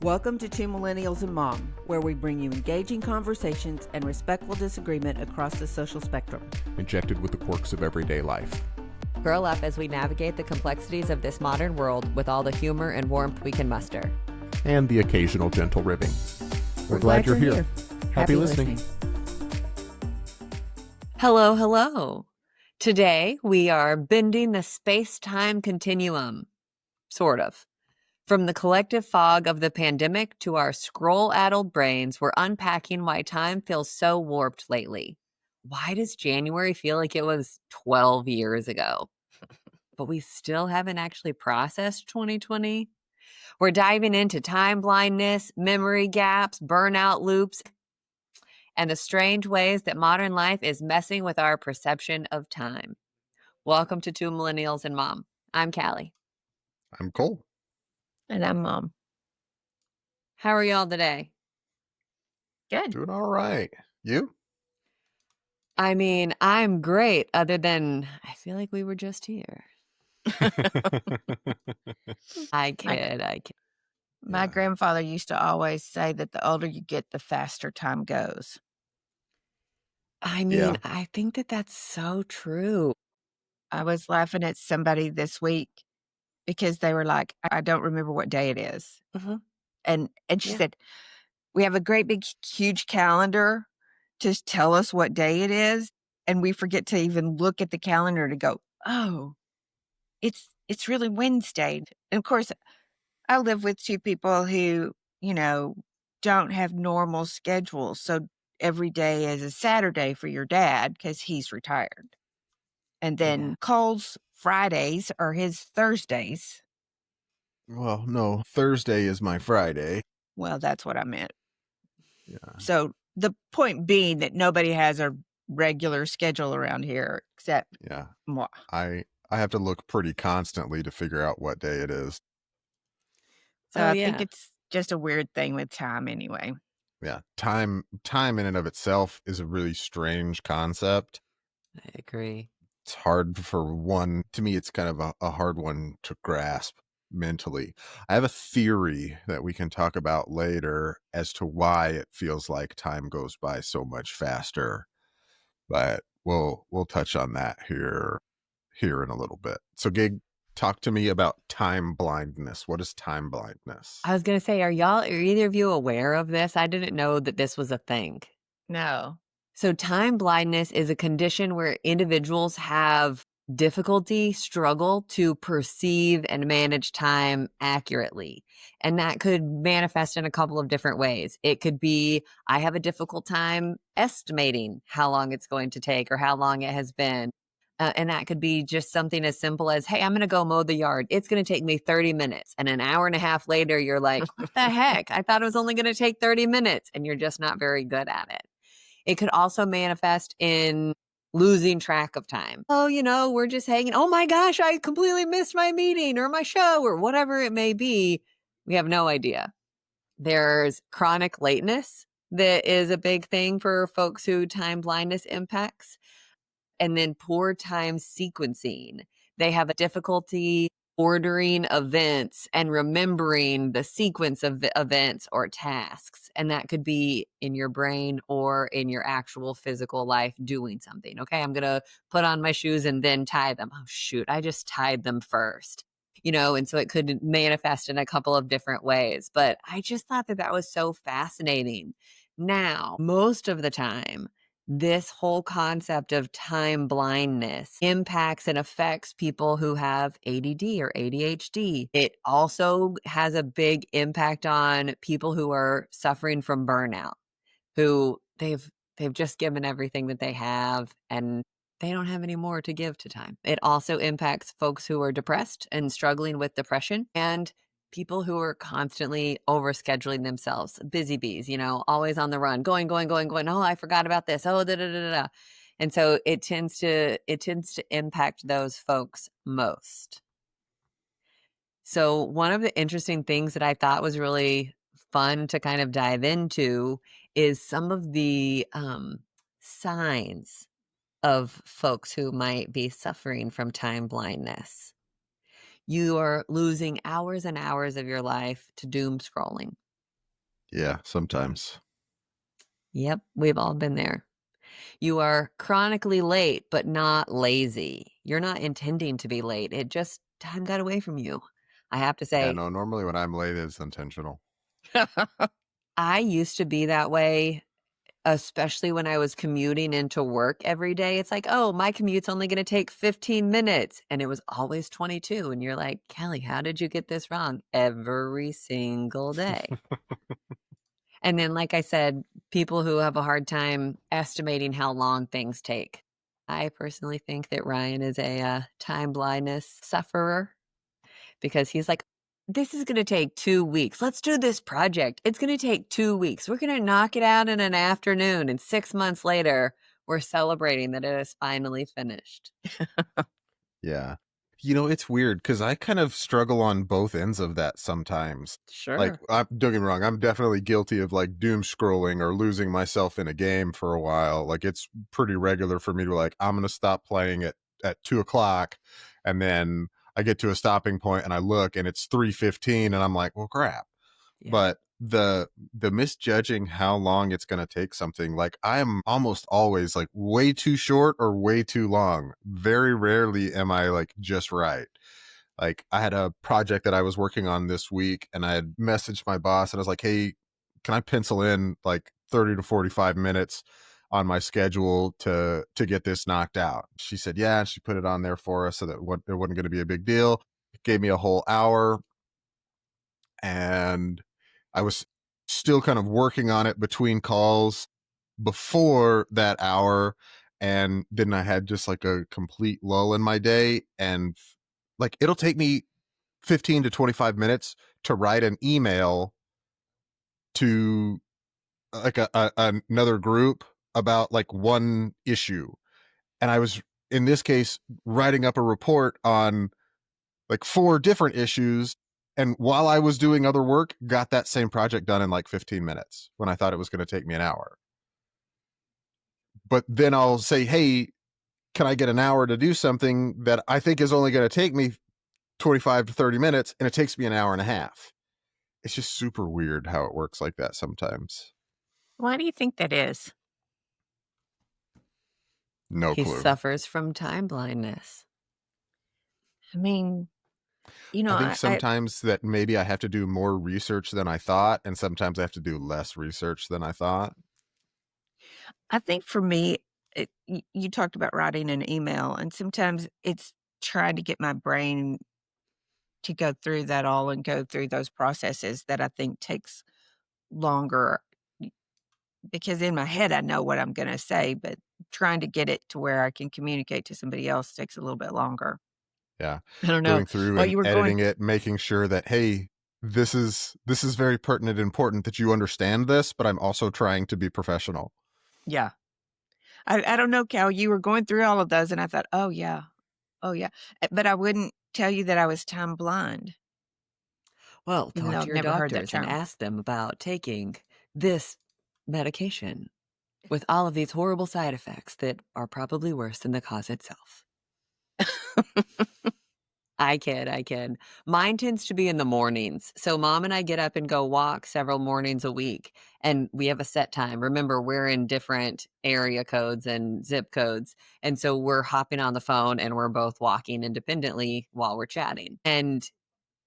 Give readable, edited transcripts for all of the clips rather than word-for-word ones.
Welcome to Two Millennials and Mom, where we bring you engaging conversations and respectful disagreement across the social spectrum. Injected with the quirks of everyday life. Curl up as we navigate the complexities of this modern world with all the humor and warmth we can muster. And the occasional gentle ribbing. We're glad you're here. Happy listening. Hello, hello. Today we are bending the space-time continuum, sort of. From the collective fog of the pandemic to our scroll-addled brains, we're unpacking why time feels so warped lately. Why does January feel like it was 12 years ago? But we still haven't actually processed 2020. We're diving into time blindness, memory gaps, burnout loops, and the strange ways that modern life is messing with our perception of time. Welcome to Two Millennials and Mom. I'm Callie. I'm Cole. And I'm Mom. How are y'all today? Good. Doing all right. You? I mean, I'm great, other than I feel like we were just here. I kid. My grandfather used to always say that the older you get, the faster time goes. I mean, I think that that's so true. I was laughing at somebody this week because they were like, I don't remember what day it is. Mhm. And she said, we have a great big huge calendar to tell us what day it is, and we forget to even look at the calendar to go, oh, it's really Wednesday. And of course, I live with two people who, don't have normal schedules. So every day is a Saturday for your dad because he's retired. And then Cole's Fridays are his Thursdays. Well, no, Thursday is my Friday. Well, that's what I meant. Yeah. So the point being that nobody has a regular schedule around here except moi. I have to look pretty constantly to figure out what day it is. So I think it's just a weird thing with time anyway. Yeah. Time in and of itself is a really strange concept. I agree. It's hard to me, it's kind of a hard one to grasp mentally. I have a theory that we can talk about later as to why it feels like time goes by so much faster, but we'll touch on that here in a little bit. So Gig, talk to me about time blindness. What is time blindness? I was going to say, are either of you aware of this? I didn't know that this was a thing. No. So time blindness is a condition where individuals have struggle to perceive and manage time accurately. And that could manifest in a couple of different ways. It could be, I have a difficult time estimating how long it's going to take or how long it has been. And that could be just something as simple as, hey, I'm going to go mow the yard. It's going to take me 30 minutes. And an hour and a half later, you're like, what the heck? I thought it was only going to take 30 minutes. And you're just not very good at it. It could also manifest in losing track of time. Oh, we're just hanging. Oh my gosh, I completely missed my meeting or my show or whatever it may be. We have no idea. There's chronic lateness that is a big thing for folks who time blindness impacts. And then poor time sequencing. They have a difficulty ordering events and remembering the sequence of events or tasks. And that could be in your brain or in your actual physical life doing something. Okay, I'm going to put on my shoes and then tie them. Oh, shoot, I just tied them first. And so it could manifest in a couple of different ways. But I just thought that was so fascinating. Now, most of the time, this whole concept of time blindness impacts and affects people who have ADD or ADHD. It also has a big impact on people who are suffering from burnout, who they've just given everything that they have and they don't have any more to give to time. It also impacts folks who are depressed and struggling with depression and people who are constantly overscheduling themselves, busy bees, always on the run, going. Oh, I forgot about this. Oh, da. And so it tends to impact those folks most. So one of the interesting things that I thought was really fun to kind of dive into is some of the signs of folks who might be suffering from time blindness. You are losing hours and hours of your life to doom scrolling. Yeah, sometimes. Yep, we've all been there. You are chronically late, but not lazy. You're not intending to be late. It just, time got away from you. I have to Yeah, say, no, normally when I'm late, it's intentional. I used to be that way, especially when I was commuting into work every day. It's like, oh, my commute's only going to take 15 minutes. And it was always 22. And you're like, Kelly, how did you get this wrong? Every single day. And then, like I said, people who have a hard time estimating how long things take. I personally think that Ryan is a time blindness sufferer because he's like, this is going to take 2 weeks. Let's do this project. It's going to take 2 weeks. We're going to knock it out in an afternoon. And 6 months later, we're celebrating that it is finally finished. Yeah. You know, it's weird because I kind of struggle on both ends of that sometimes. Like, Sure. don't get me wrong, I'm definitely guilty of like doom scrolling or losing myself in a game for a while. Like, it's pretty regular for me to like, I'm going to stop playing at 2 o'clock. And then I get to a stopping point and I look and it's 3:15 and I'm like, well, crap. Yeah. But the misjudging how long it's going to take something, like I'm almost always like way too short or way too long. Very rarely am I like just right. Like I had a project that I was working on this week and I had messaged my boss and I was like, hey, can I pencil in like 30 to 45 minutes on my schedule to get this knocked out? She said yeah, and she put it on there for us so that it wasn't going to be a big deal. It gave me a whole hour, and I was still kind of working on it between calls before that hour. And then I had just like a complete lull in my day. And like, it'll take me 15 to 25 minutes to write an email to like another group about like one issue. And I was, in this case, writing up a report on like 4 different issues. And while I was doing other work, got that same project done in like 15 minutes when I thought it was going to take me an hour. But then I'll say, hey, can I get an hour to do something that I think is only going to take me 25 to 30 minutes, and it takes me an hour and a half? It's just super weird how it works like that sometimes. Why do you think that is? No He clue. suffers from time blindness. I mean, you know, I think sometimes that maybe I have to do more research than I thought, and sometimes I have to do less research than I thought. I think for me, you talked about writing an email, and sometimes it's trying to get my brain to go through that all and go through those processes that I think takes longer, because in my head I know what I'm going to say, but trying to get it to where I can communicate to somebody else takes a little bit longer. Yeah. I don't know. Going through While and you were editing it, making sure that, hey, this is very pertinent and important that you understand this, but I'm also trying to be professional. Yeah. I don't know, Cal, you were going through all of those and I thought, oh yeah. But I wouldn't tell you that I was time blind, Well, even talk though to I've your never heard that doctors and term. ask them about taking this medication with all of these horrible side effects that are probably worse than the cause itself. I kid. Mine tends to be in the mornings. So mom and I get up and go walk several mornings a week, and we have a set time. Remember, we're in different area codes and zip codes. And so we're hopping on the phone and we're both walking independently while we're chatting. And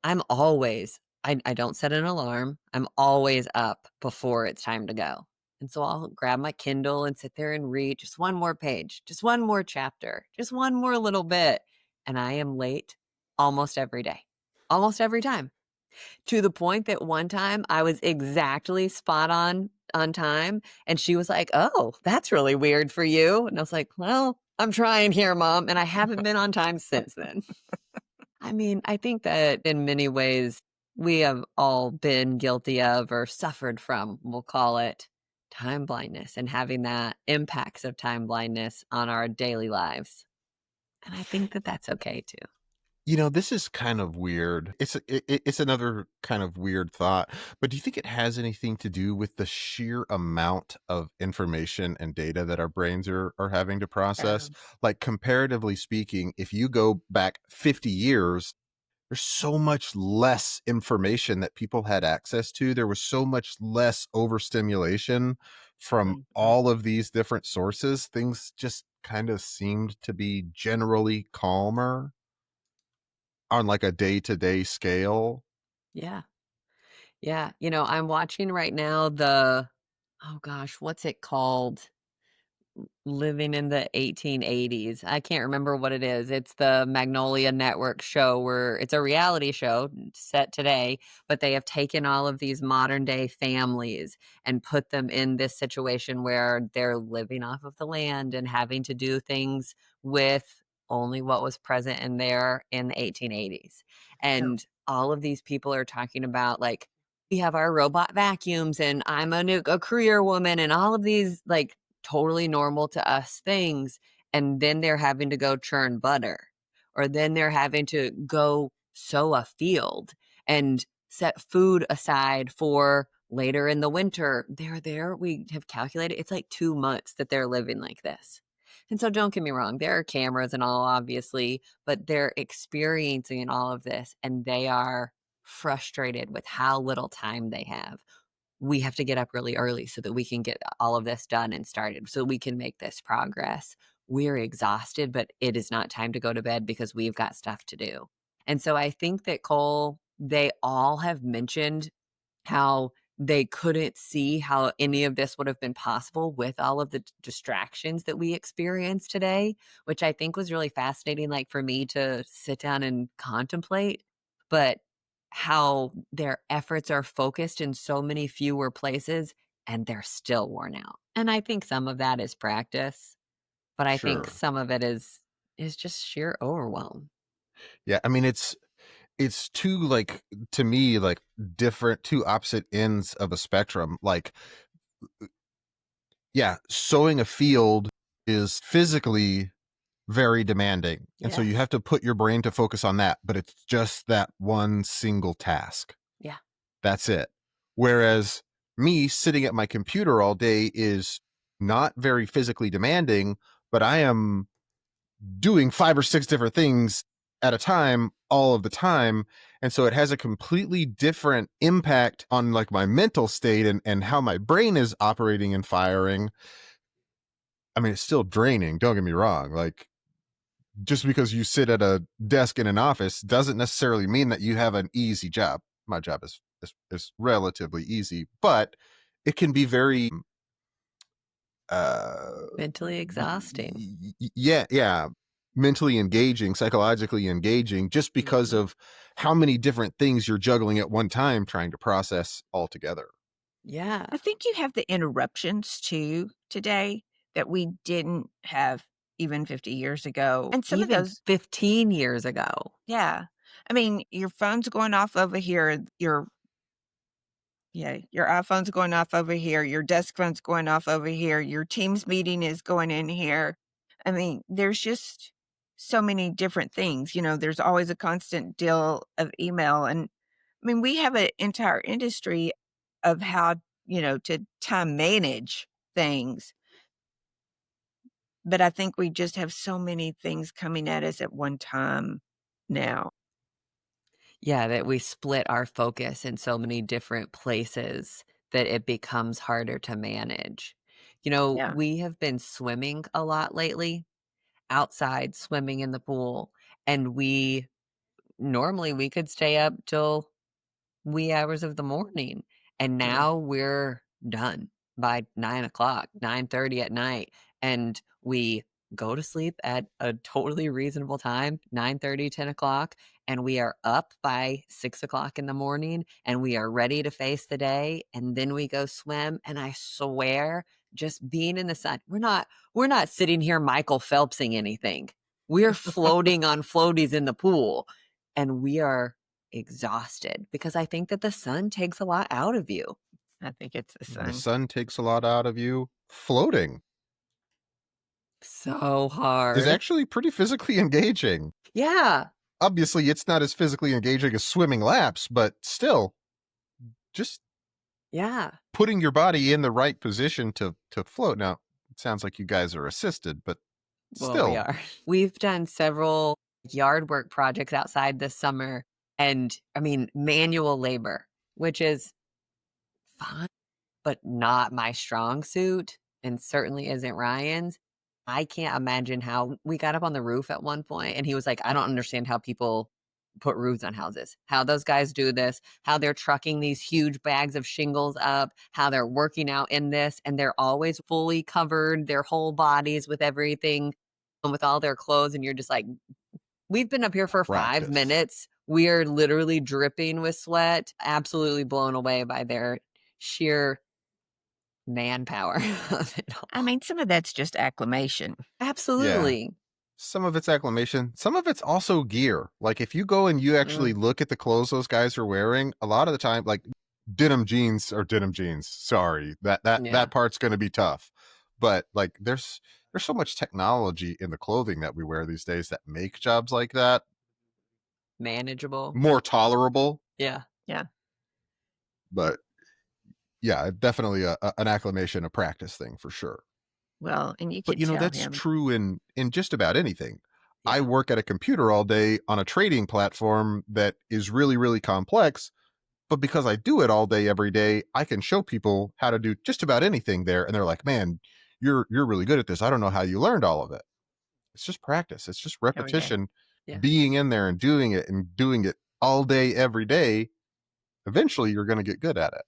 I'm always, I don't set an alarm. I'm always up before it's time to go. And so I'll grab my Kindle and sit there and read just one more page, just one more chapter, just one more little bit. And I am late almost every day, almost every time, to the point that one time I was exactly spot on time. And she was like, oh, that's really weird for you. And I was like, well, I'm trying here, Mom. And I haven't been on time since then. I mean, I think that in many ways we have all been guilty of or suffered from, we'll call it, time blindness, and having that impacts of time blindness on our daily lives. And I think that that's okay too. You know, this is kind of weird. It's another kind of weird thought, but do you think it has anything to do with the sheer amount of information and data that our brains are having to process? Like, comparatively speaking, if you go back 50 years, there's so much less information that people had access to. There was so much less overstimulation from all of these different sources. Things just kind of seemed to be generally calmer on like a day-to-day scale. Yeah. Yeah. I'm watching right now oh gosh, what's it called? Living in the 1880s. I can't remember what it is. It's the Magnolia Network show where it's a reality show set today, but they have taken all of these modern day families and put them in this situation where they're living off of the land and having to do things with only what was present in there in the 1880s. And all of these people are talking about like, we have our robot vacuums and I'm a career woman and all of these like totally normal to us things, and then they're having to go churn butter, or then they're having to go sow a field and set food aside for later in the winter. We have calculated it's like 2 months that they're living like this. And so don't get me wrong, there are cameras and all obviously, but they're experiencing all of this and they are frustrated with how little time they have. We have to get up really early so that we can get all of this done and started so we can make this progress. We're exhausted, but it is not time to go to bed because we've got stuff to do. And so I think that Cole, they all have mentioned how they couldn't see how any of this would have been possible with all of the distractions that we experience today, which I think was really fascinating, like for me to sit down and contemplate. But how their efforts are focused in so many fewer places and they're still worn out. And I think some of that is practice, but I think Sure. some of it is just sheer overwhelm. Yeah, I mean it's two, like, to me, like different, two opposite ends of a spectrum. Like, yeah, sowing a field is physically very demanding. And so you Yes. have to put your brain to focus on that, but it's just that one single task. Yeah. That's it. Whereas me sitting at my computer all day is not very physically demanding, but I am doing 5 or 6 different things at a time all of the time. And so it has a completely different impact on like my mental state and how my brain is operating and firing. I mean, it's still draining, don't get me wrong. Like, just because you sit at a desk in an office doesn't necessarily mean that you have an easy job. My job is relatively easy, but it can be very Mentally exhausting. yeah, mentally engaging, psychologically engaging, just because Mhm. of how many different things you're juggling at one time trying to process all together. Yeah. I think you have the interruptions too today that we didn't have even 50 years ago. And some of Even those, 15 years ago. yeah. I mean, your phone's going off over here, your iPhone's going off over here, your desk phone's going off over here, your Teams meeting is going in here. I mean, there's just so many different things. There's always a constant deal of email. And I mean, we have an entire industry of how, to time manage things. But I think we just have so many things coming at us at one time now. Yeah, that we split our focus in so many different places that it becomes harder to manage. Yeah. We have been swimming a lot lately, outside swimming in the pool, and we could stay up till wee hours of the morning, and Yeah. now we're done by 9 o'clock, 9:30 at night, and we go to sleep at a totally reasonable time, 9:30, 10 o'clock, and we are up by 6 o'clock in the morning, and we are ready to face the day, and then we go swim, and I swear, just being in the sun, we're not sitting here Michael Phelpsing anything. We're floating on floaties in the pool, and we are exhausted because I think that the sun takes a lot out of you. I think it's the The sun. sun takes a lot out of you. Floating So is hard. actually pretty physically engaging. Yeah. Obviously, it's not as physically engaging as swimming laps, but still, just Yeah. putting your body in the right position to float. Now, it sounds like you guys are assisted, but Well, we still. are. We've done several yard work projects outside this summer And I mean, manual labor, which is fine, but not my strong suit, and certainly isn't Ryan's. I can't imagine how we got up on the roof at one point and he was like, I don't understand how people put roofs on houses, how those guys do this, how they're trucking these huge bags of shingles up, how they're working out in this, and they're always fully covered, their whole bodies with everything and with all their clothes. And you're just like, we've been up here for 5 Practice. minutes. We are literally dripping with sweat, absolutely blown away by their sheer manpower of it all. I mean, some of that's just acclimation. Absolutely. Some of it's acclimation. Some of it's also gear. Like if you go and you actually look at the clothes those guys are wearing, a lot of the time, like denim jeans are denim jeans. Sorry, Yeah. that part's going to be tough. But like there's so much technology in the clothing that we wear these days that make jobs like that Manageable. more tolerable. Yeah. But yeah, definitely an acclimation, a practice thing for sure. Well, and you But could you know, tell that's him. true in just about anything. Yeah. I work at a computer all day on a trading platform that is really, really complex. But because I do it all day, every day, I can show people how to do just about anything there. And they're like, man, you're really good at this. I don't know how you learned all of it. It's just practice. It's just repetition, Yeah. being in there and doing it all day, every day. Eventually, you're going to get good at it.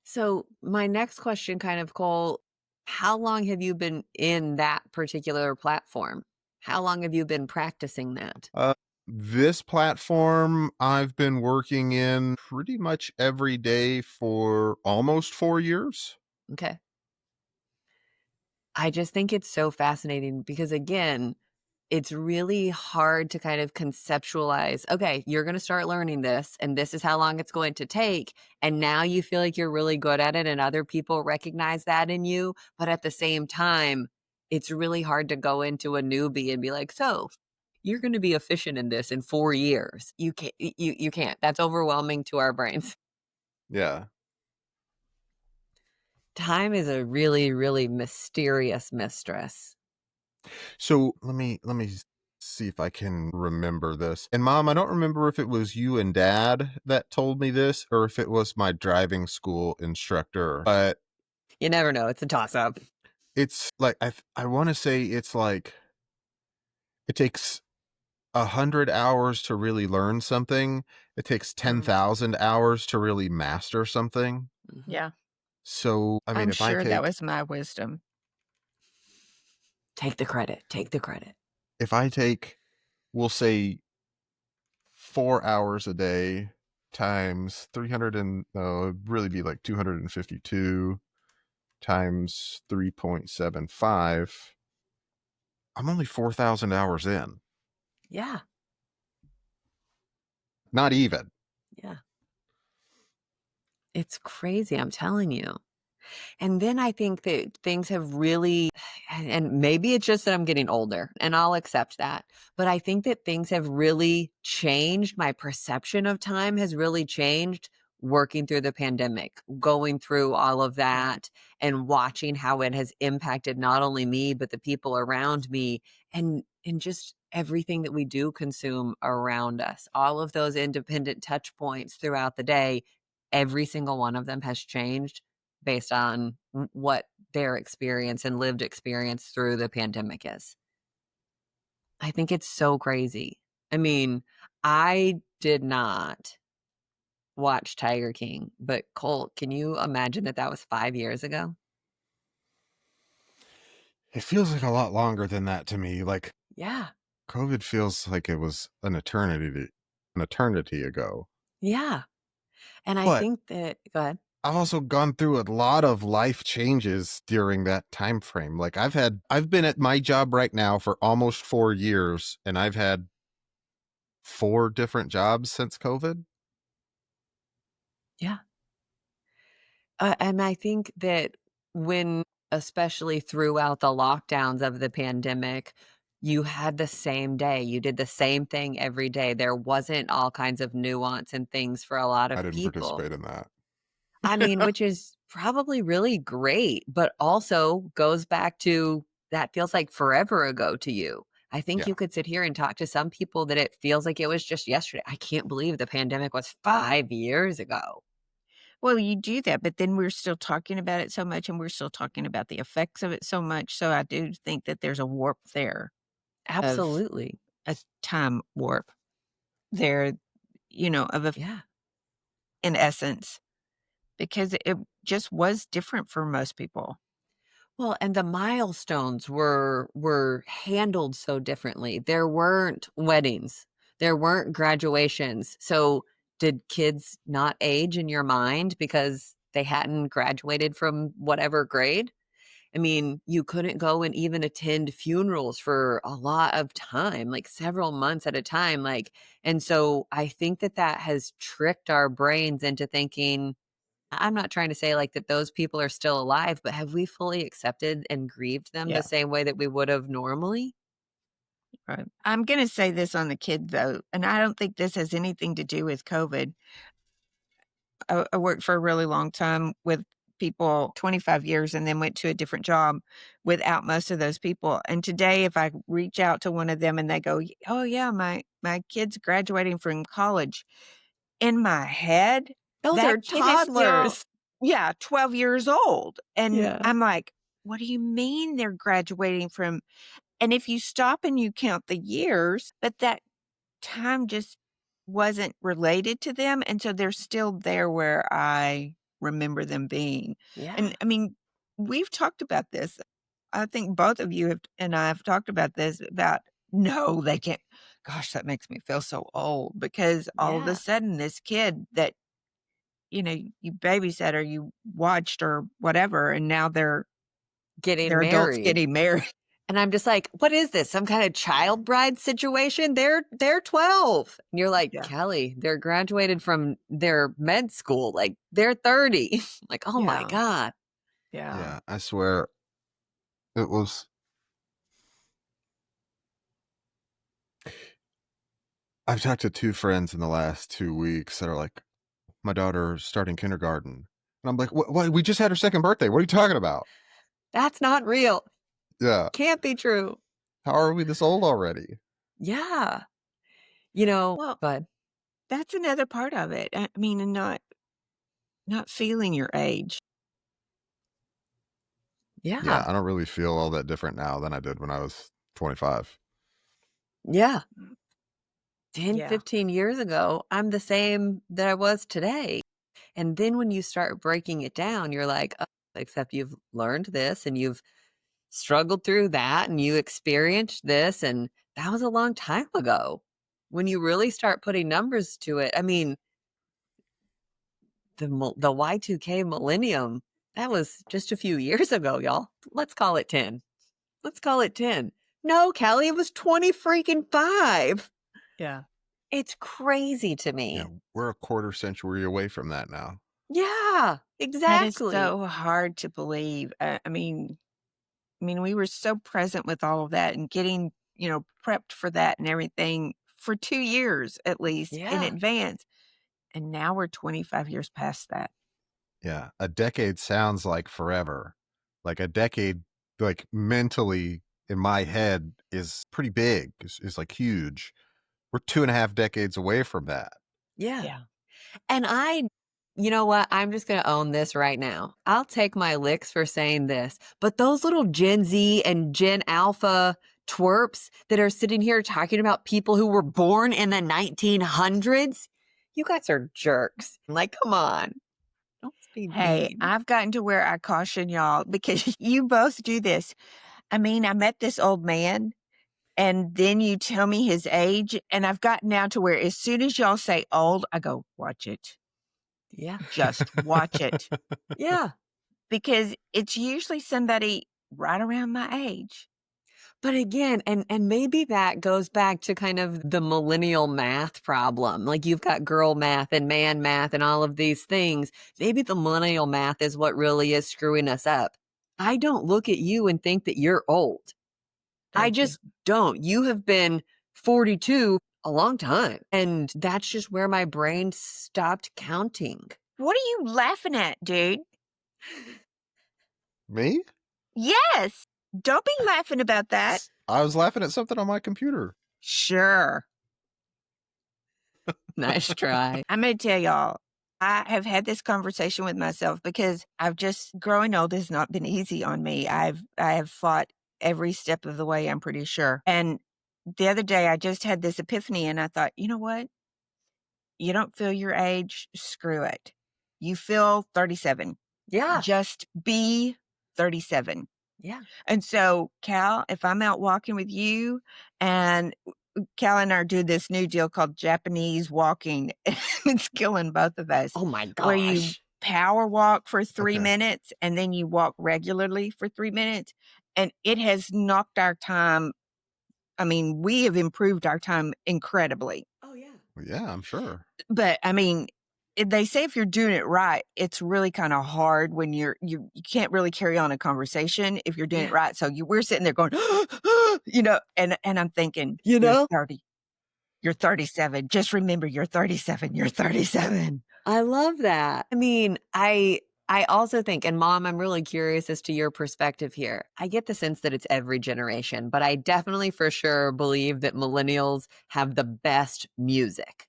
So my next question kind of, Cole, how long have you been in that particular platform? How long have you been practicing that? This platform I've been working in pretty much every day for almost 4 years. Okay. I just think it's so fascinating because, again, it's really hard to kind of conceptualize, okay, you're going to start learning this and this is how long it's going to take. And now you feel like you're really good at it and other people recognize that in you. But at the same time, it's really hard to go into a newbie and be like, so you're going to be efficient in this in 4 years. You can't, you can't. That's overwhelming to our brains. Yeah. Time is a really, really mysterious mistress. So let me see if I can remember this. And Mom, I don't remember if it was you and Dad that told me this or if it was my driving school instructor. But You never know. It's a toss-up. it's like I want to say it's like it takes 100 hours to really learn something. It takes 10,000 hours to really master something. Mhm. Yeah. So I mean, I'm if I sure take that was my wisdom. Take the credit. Take the credit. if I take, we'll say 4 hours a day times 300 and it'd really be like 252 times 3.75. I'm only 4,000 hours in. Yeah. Not even. Yeah. It's crazy, I'm telling you. And then I think that things have really, and maybe it's just that I'm getting older and I'll accept that, but I think that things have really changed. My perception of time has really changed working through the pandemic, going through all of that and watching how it has impacted not only me, but the people around me and just everything that we do consume around us. All of those independent touch points throughout the day, every single one of them has changed based on what their experience and lived experience through the pandemic is. I think it's so crazy. I mean, I did not watch Tiger King, but Colt, can you imagine that was 5 years ago? It feels like a lot longer than that to me. Like Yeah. COVID feels like it was an eternity ago. Yeah. And I But think that, go ahead. I've also gone through a lot of life changes during that time frame. Like I've been at my job right now for almost 4 years, and I've had 4 different jobs since COVID. Yeah. And I think that when, especially throughout the lockdowns of the pandemic, you had the same day. You did the same thing every day. There wasn't all kinds of nuance and things for a lot I of didn't people. participate in that. I mean, which is probably really great, but also goes back to that feels like forever ago to you. I think Yeah. you could sit here and talk to some people that it feels like it was just yesterday. I can't believe the pandemic was 5 years ago. Well, you do that, but then we're still talking about it so much and we're still talking about the effects of it so much. So I do think that there's a warp there, Absolutely. a time warp there, Yeah. in essence, because it just was different for most people. Well, and the milestones were handled so differently. There weren't weddings. There weren't graduations. So did kids not age in your mind because they hadn't graduated from whatever grade? I mean, you couldn't go and even attend funerals for a lot of time, like several months at a time. And so I think that has tricked our brains into thinking, I'm not trying to say like that those people are still alive, but have we fully accepted and grieved them Yeah. the same way that we would have normally? Right. I'm going to say this on the kid, though, and I don't think this has anything to do with COVID. I worked for a really long time with people, 25 years, and then went to a different job without most of those people. And today, if I reach out to one of them and they go, "Oh yeah, my kid's graduating from college," in my head, Those that are kid is still, toddlers. 12 years old, and Yeah. I'm like, "What do you mean they're graduating from?" And if you stop and you count the years, but that time just wasn't related to them, and so they're still there where I remember them being. Yeah. And I mean, we've talked about this. I think both of you and I have talked about this about, no, they can't. Gosh, that makes me feel so old, because all of Yeah. a sudden this kid that, you babysat or you watched or whatever, and now they're Getting adults married. getting married. And I'm just like, what is this? Some kind of child bride situation? They're 12. And you're like, Yeah. Kelly, they're graduated from their med school. Like they're 30. Like, oh my Yeah. God. Yeah, I swear it was. I've talked to 2 friends in the last 2 weeks that are like, my daughter's starting kindergarten. And I'm like, what? We just had her second birthday. What are you talking about? That's not real. Yeah. Can't be true. How are we this old already? Yeah. Well, but that's another part of it. I mean, and not feeling your age. yeah. Yeah, I don't really feel all that different now than I did when I was 25. Yeah. 10, Yeah. 15 years ago, I'm the same that I was today. And then when you start breaking it down, you're like, oh, except you've learned this and you've struggled through that and you experienced this. And that was a long time ago. When you really start putting numbers to it, I mean, the Y2K millennium, that was just a few years ago, y'all. Let's call it 10. Let's call it 10. No, Kelly, it was 20 freaking 5. Yeah. It's crazy to me. Yeah, we're a quarter century away from that now. Yeah, That is exactly. so hard to believe. I mean, we were so present with all of that and getting, prepped for that and everything for 2 years at least in Yeah. advance. And now we're 25 years past that. Yeah, a decade sounds like forever. Like a decade, like mentally in my head is pretty big, is like huge. We're 2.5 decades away from that. Yeah. And you know what? I'm just going to own this right now. I'll take my licks for saying this, but those little Gen Z and Gen Alpha twerps that are sitting here talking about people who were born in the 1900s, you guys are jerks. Like, come on. Don't be Hey, mean. I've gotten to where I caution y'all, because you both do this. I mean, I met this old man, and then you tell me his age, and I've gotten now to where as soon as y'all say old, I go, watch it. Yeah. Just watch it. Yeah. Because it's usually somebody right around my age. But again, and maybe that goes back to kind of the millennial math problem. Like you've got girl math and man math and all of these things. Maybe the millennial math is what really is screwing us up. I don't look at you and think that you're old. I Thank you. just don't. You have been 42 a long time. And that's just where my brain stopped counting. What are you laughing at, dude? Me? Yes. Don't be laughing about that. I was laughing at something on my computer. Sure. Nice try. I'm going to tell y'all, I have had this conversation with myself because growing old has not been easy on me. I have fought every step of the way, I'm pretty sure. And the other day I just had this epiphany and I thought, you know what? You don't feel your age, screw it. You feel 37. Yeah. Just be 37. Yeah. And so, Cal, if I'm out walking with you and Cal and I are doing this new deal called Japanese walking, it's killing both of us. Oh my Where you gosh. power walk for 3 Okay. minutes and then you walk regularly for 3 minutes. And it has knocked our time. I mean, we have improved our time incredibly. Oh yeah. Yeah, I'm sure. But I mean, they say if you're doing it right, it's really kind of hard when you can't really carry on a conversation if you're doing it Yeah. right. So we're sitting there going, and I'm thinking, You you're know? 30, you're 37. Just remember, you're 37. You're 37. I love that. I mean, I also think, and Mom, I'm really curious as to your perspective here. I get the sense that it's every generation, but I definitely for sure believe that millennials have the best music.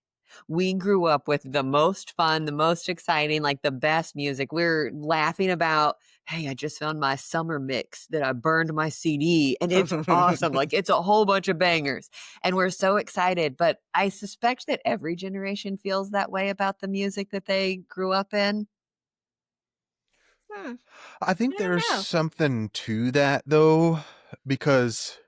We grew up with the most fun, the most exciting, like the best music. We're laughing about, hey, I just found my summer mix that I burned my CD and it's awesome. Like it's a whole bunch of bangers and we're so excited. But I suspect that every generation feels that way about the music that they grew up in. I think I don't there's know. something to that though, because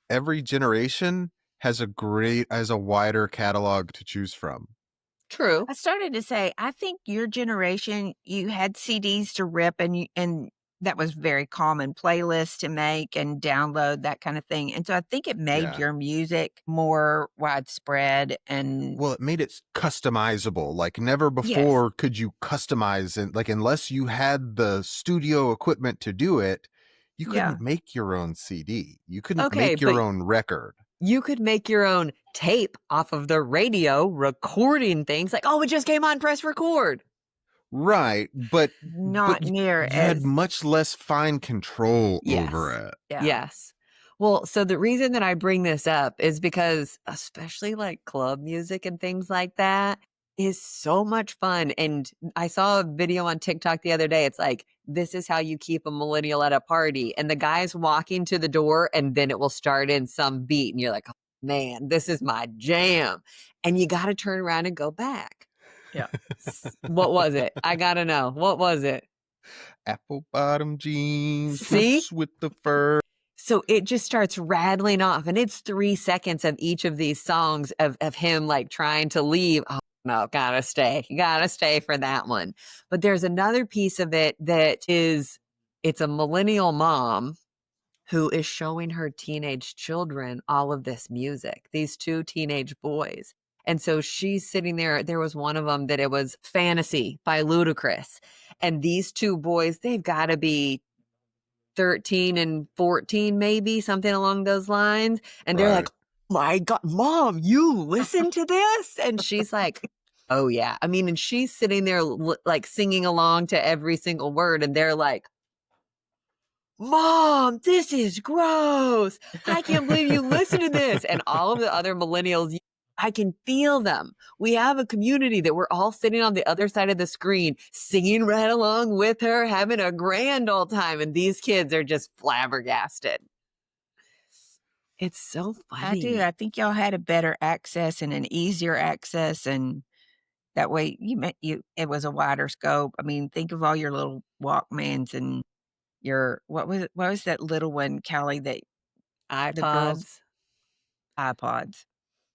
every generation has a wider catalog to choose from. True. I started to say, I think your generation, you had CDs to rip and that was very common, playlists to make and download, that kind of thing. And so I think it made Yeah. your music more widespread and Well, it made it customizable. Like never yes. before could you customize and like unless you had the studio equipment to do it, you Yeah. couldn't make your own CD. You couldn't Okay, make your but own record. you could make your own tape off of the radio, recording things like, oh, it just came on, press record. Right, but Not near you had as much less fine control over Yes. it. yeah. Yes. Well, so the reason that I bring this up is because especially like club music and things like that is so much fun. And I saw a video on TikTok the other day. It's like, this is how you keep a millennial at a party. And the guy's walking to the door and then it will start in some beat. And you're like, oh, man, this is my jam. And you got to turn around and go back. Yeah. What was it? I got to know. What was it? Apple bottom jeans, See? boots with the fur. So it just starts rattling off and it's 3 seconds of each of these songs of him like trying to leave. Oh no, gotta stay for that one. But there's another piece of it that is, it's a millennial mom who is showing her teenage children all of this music, these 2 teenage boys. And so she's sitting there. There was one of them that it was Fantasy by Ludacris. And these 2 boys, they've got to be 13 and 14, maybe something along those lines. And they're like, Right. my God, Mom, you listen to this? And she's like, oh yeah. I mean, and she's sitting there like singing along to every single word. And they're like, Mom, this is gross. I can't believe you listen to this. And all of the other millennials, I can feel them. We have a community that we're all sitting on the other side of the screen, singing right along with her, having a grand old time. And these kids are just flabbergasted. It's so funny. I do. I think y'all had a better access and an easier access, and that way it was a wider scope. I mean, think of all your little Walkmans and your what was that little one, Callie, that the girls iPods.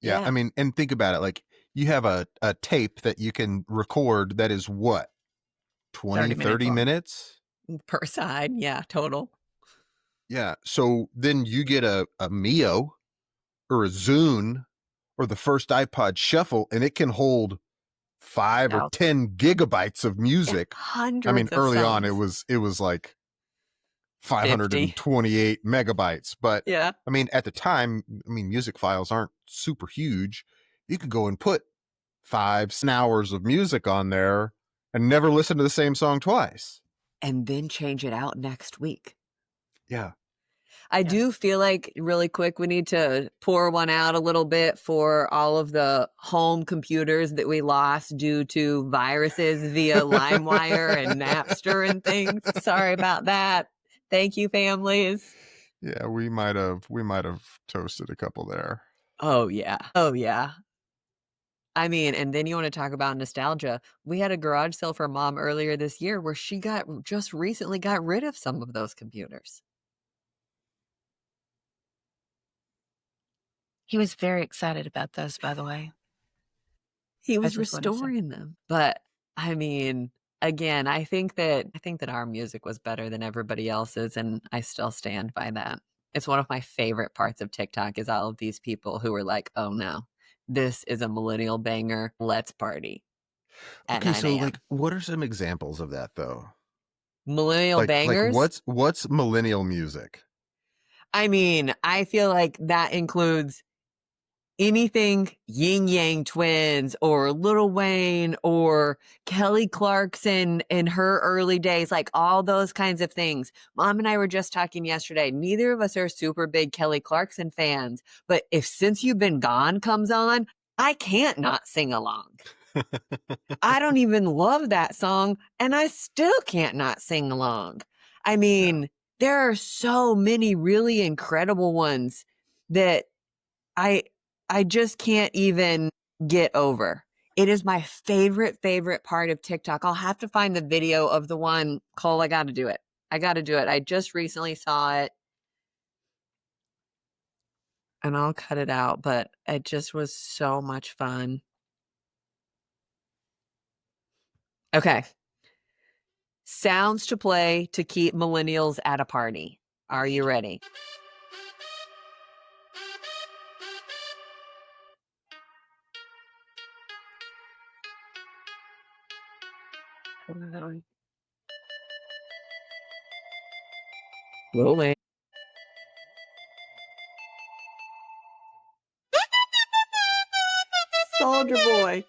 Yeah, I mean, and think about it. Like you have a tape that you can record that is what? 20, 30 minutes? Per side. Yeah, total. Yeah. So then you get a Mio or a Zune or the first iPod Shuffle, and it can hold 5 or 10 gigabytes of music. Hundreds I mean, of early songs. on it was like 528 megabytes. But yeah. I mean, at the time, music files aren't super huge. You could go and put 5 hours of music on there and never listen to the same song twice. And then change it out next week. Yeah. I do feel like really quick we need to pour one out a little bit for all of the home computers that we lost due to viruses via LimeWire and Napster and things. Sorry about that. Thank you, families. Yeah, we might have toasted a couple there. Oh yeah. Oh yeah. I mean, and then you want to talk about nostalgia. We had a garage sale for Mom earlier this year where she just recently got rid of some of those computers. He was very excited about those, by the way. He was just wanna say. restoring them. But I mean, again, I think that our music was better than everybody else's, and I still stand by that. It's one of my favorite parts of TikTok is all of these people who are like, "Oh no, this is a millennial banger. Let's party." At Okay, 9 so a.m. like, what are some examples of that though? Millennial Like bangers? what's millennial music? I mean, I feel like that includes anything Yin Yang Twins or Lil Wayne or Kelly Clarkson in her early days, like all those kinds of things. Mom and I were just talking yesterday. Neither of us are super big Kelly Clarkson fans, but if Since You've Been Gone comes on, I can't not sing along. I don't even love that song, and I still can't not sing along. I mean, there are so many really incredible ones that I just can't even get over. It is my favorite part of TikTok. I'll have to find the video of the one, Cole, I gotta do it. I just recently saw it. And I'll cut it out, but it just was so much fun. Okay. Sounds to play to keep millennials at a party. Are you ready? Lil Wayne. Soldier Boy.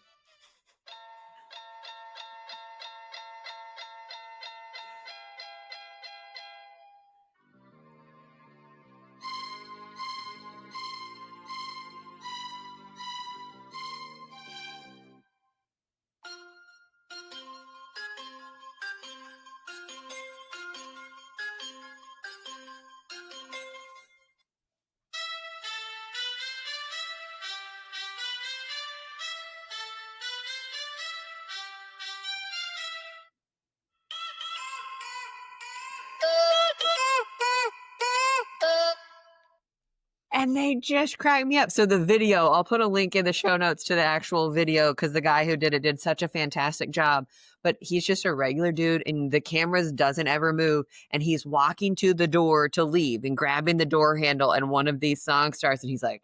And they just cracked me up. So the video, I'll put a link in the show notes to the actual video because the guy who did it did such a fantastic job. But he's just a regular dude and the cameras doesn't ever move. And he's walking to the door to leave and grabbing the door handle. And one of these songs starts and he's like,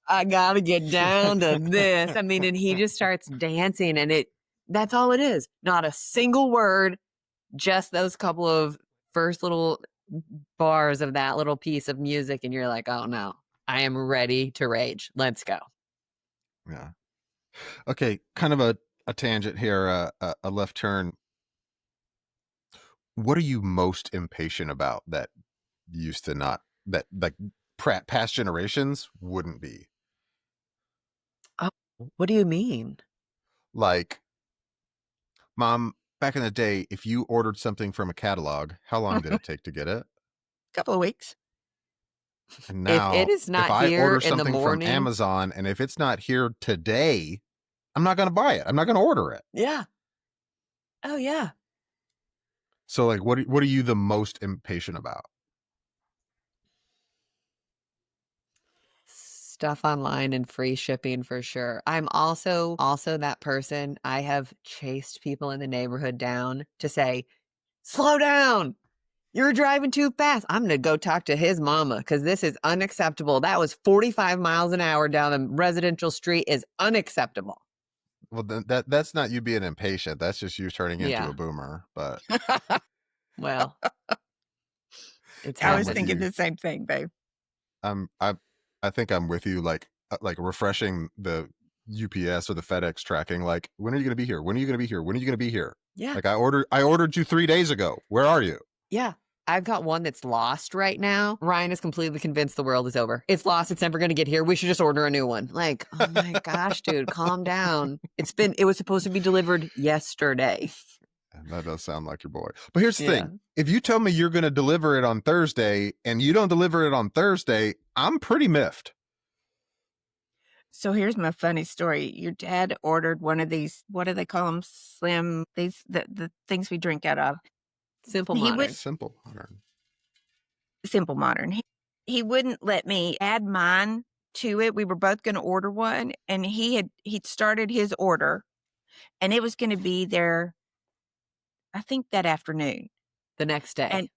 I gotta get down to this. I mean, and he just starts dancing and that's all it is. Not a single word, just those couple of first little bars of that little piece of music. And you're like, oh no. I am ready to rage. Let's go. Yeah. Okay, kind of a tangent here, a left turn. What are you most impatient about that used to not, that like past generations wouldn't be? Oh, what do you mean? Like, Mom, back in the day, if you ordered something from a catalog, how long did it take to get it? Couple of weeks. And now, if it is not I here order in the something from morning, Amazon, and if it's not here today, I'm not going to buy it. I'm not going to order it. yeah. Oh yeah. So, like, what are you the most impatient about? Stuff online and free shipping for sure. I'm also that person. I have chased people in the neighborhood down to say, slow down. You're driving too fast. I'm going to go talk to his mama because this is unacceptable. That was 45 miles an hour down a residential street is unacceptable. Well, then that's not you being impatient. That's just you turning into a boomer. But well, it's I was with thinking you. the same thing, babe. I think I'm with you. Like refreshing the UPS or the FedEx tracking. Like, when are you going to be here? When are you going to be here? When are you going to be here? Yeah. Like, I ordered you 3 days ago. Where are you? Yeah. I've got one that's lost right now. Ryan is completely convinced the world is over. It's lost. It's never going to get here. We should just order a new one. Like, oh my gosh, dude, calm down. It was supposed to be delivered yesterday. And that does sound like your boy. But here's the thing. If you tell me you're going to deliver it on Thursday and you don't deliver it on Thursday, I'm pretty miffed. So here's my funny story. Your dad ordered one of these, what do they call them? Slim, the things we drink out of. Simple He modern. would- Simple modern. Simple Modern. He wouldn't let me add mine to it. We were both going to order one, and he'd started his order, and it was going to be there, I think, that afternoon. The next day. And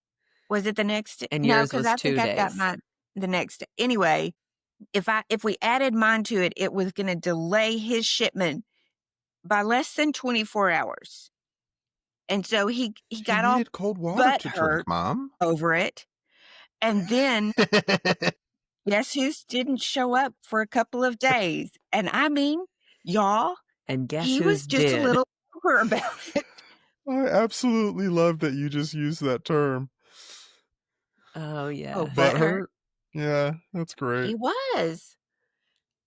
was it the next? And No, yours because was I think 2 I got days. mine the next day. Anyway, if we added mine to it, it was going to delay his shipment by less than 24 hours. And so he got all needed cold water to butthurt drink, Mom. over it. And then guess who didn't show up for a couple of days? And I mean, y'all, And guess he who's was just did? a little over about it. I absolutely love that you just used that term. Oh, yeah. Oh, Butthurt. Yeah, that's He great. was.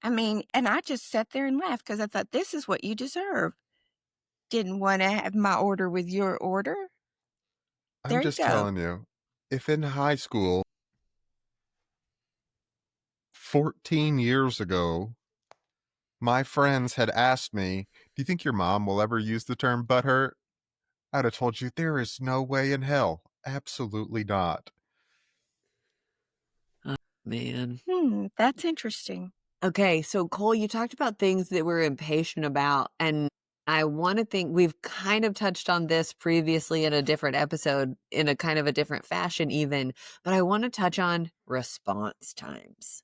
I mean, and I just sat there and laughed because I thought, this is what you deserve. Didn't want to have my order with your order. There I'm you just go. telling you, if in high school 14 years ago, my friends had asked me, do you think your mom will ever use the term butthurt? I'd have told you, there is no way in hell. Absolutely not. Man. That's interesting. Okay, so Cole, you talked about things that we're impatient about, and I want to think we've kind of touched on this previously in a different episode, in a kind of a different fashion even, but I want to touch on response times.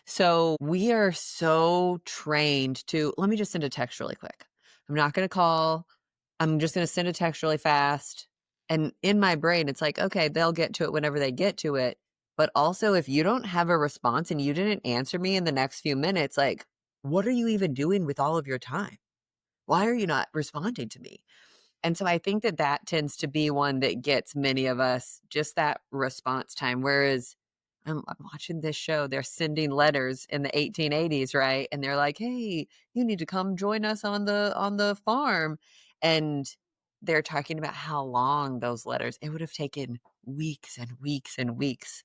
So we are so trained to, let me just send a text really quick. I'm not going to call. I'm just going to send a text really fast. And in my brain, it's like, okay, they'll get to it whenever they get to it. But also, if you don't have a response and you didn't answer me in the next few minutes, like, what are you even doing with all of your time? Why are you not responding to me? And so I think that tends to be one that gets many of us just that response time. Whereas I'm watching this show, they're sending letters in the 1880s, right? And they're like, hey, you need to come join us on the farm. And they're talking about how long those letters, it would have taken weeks and weeks and weeks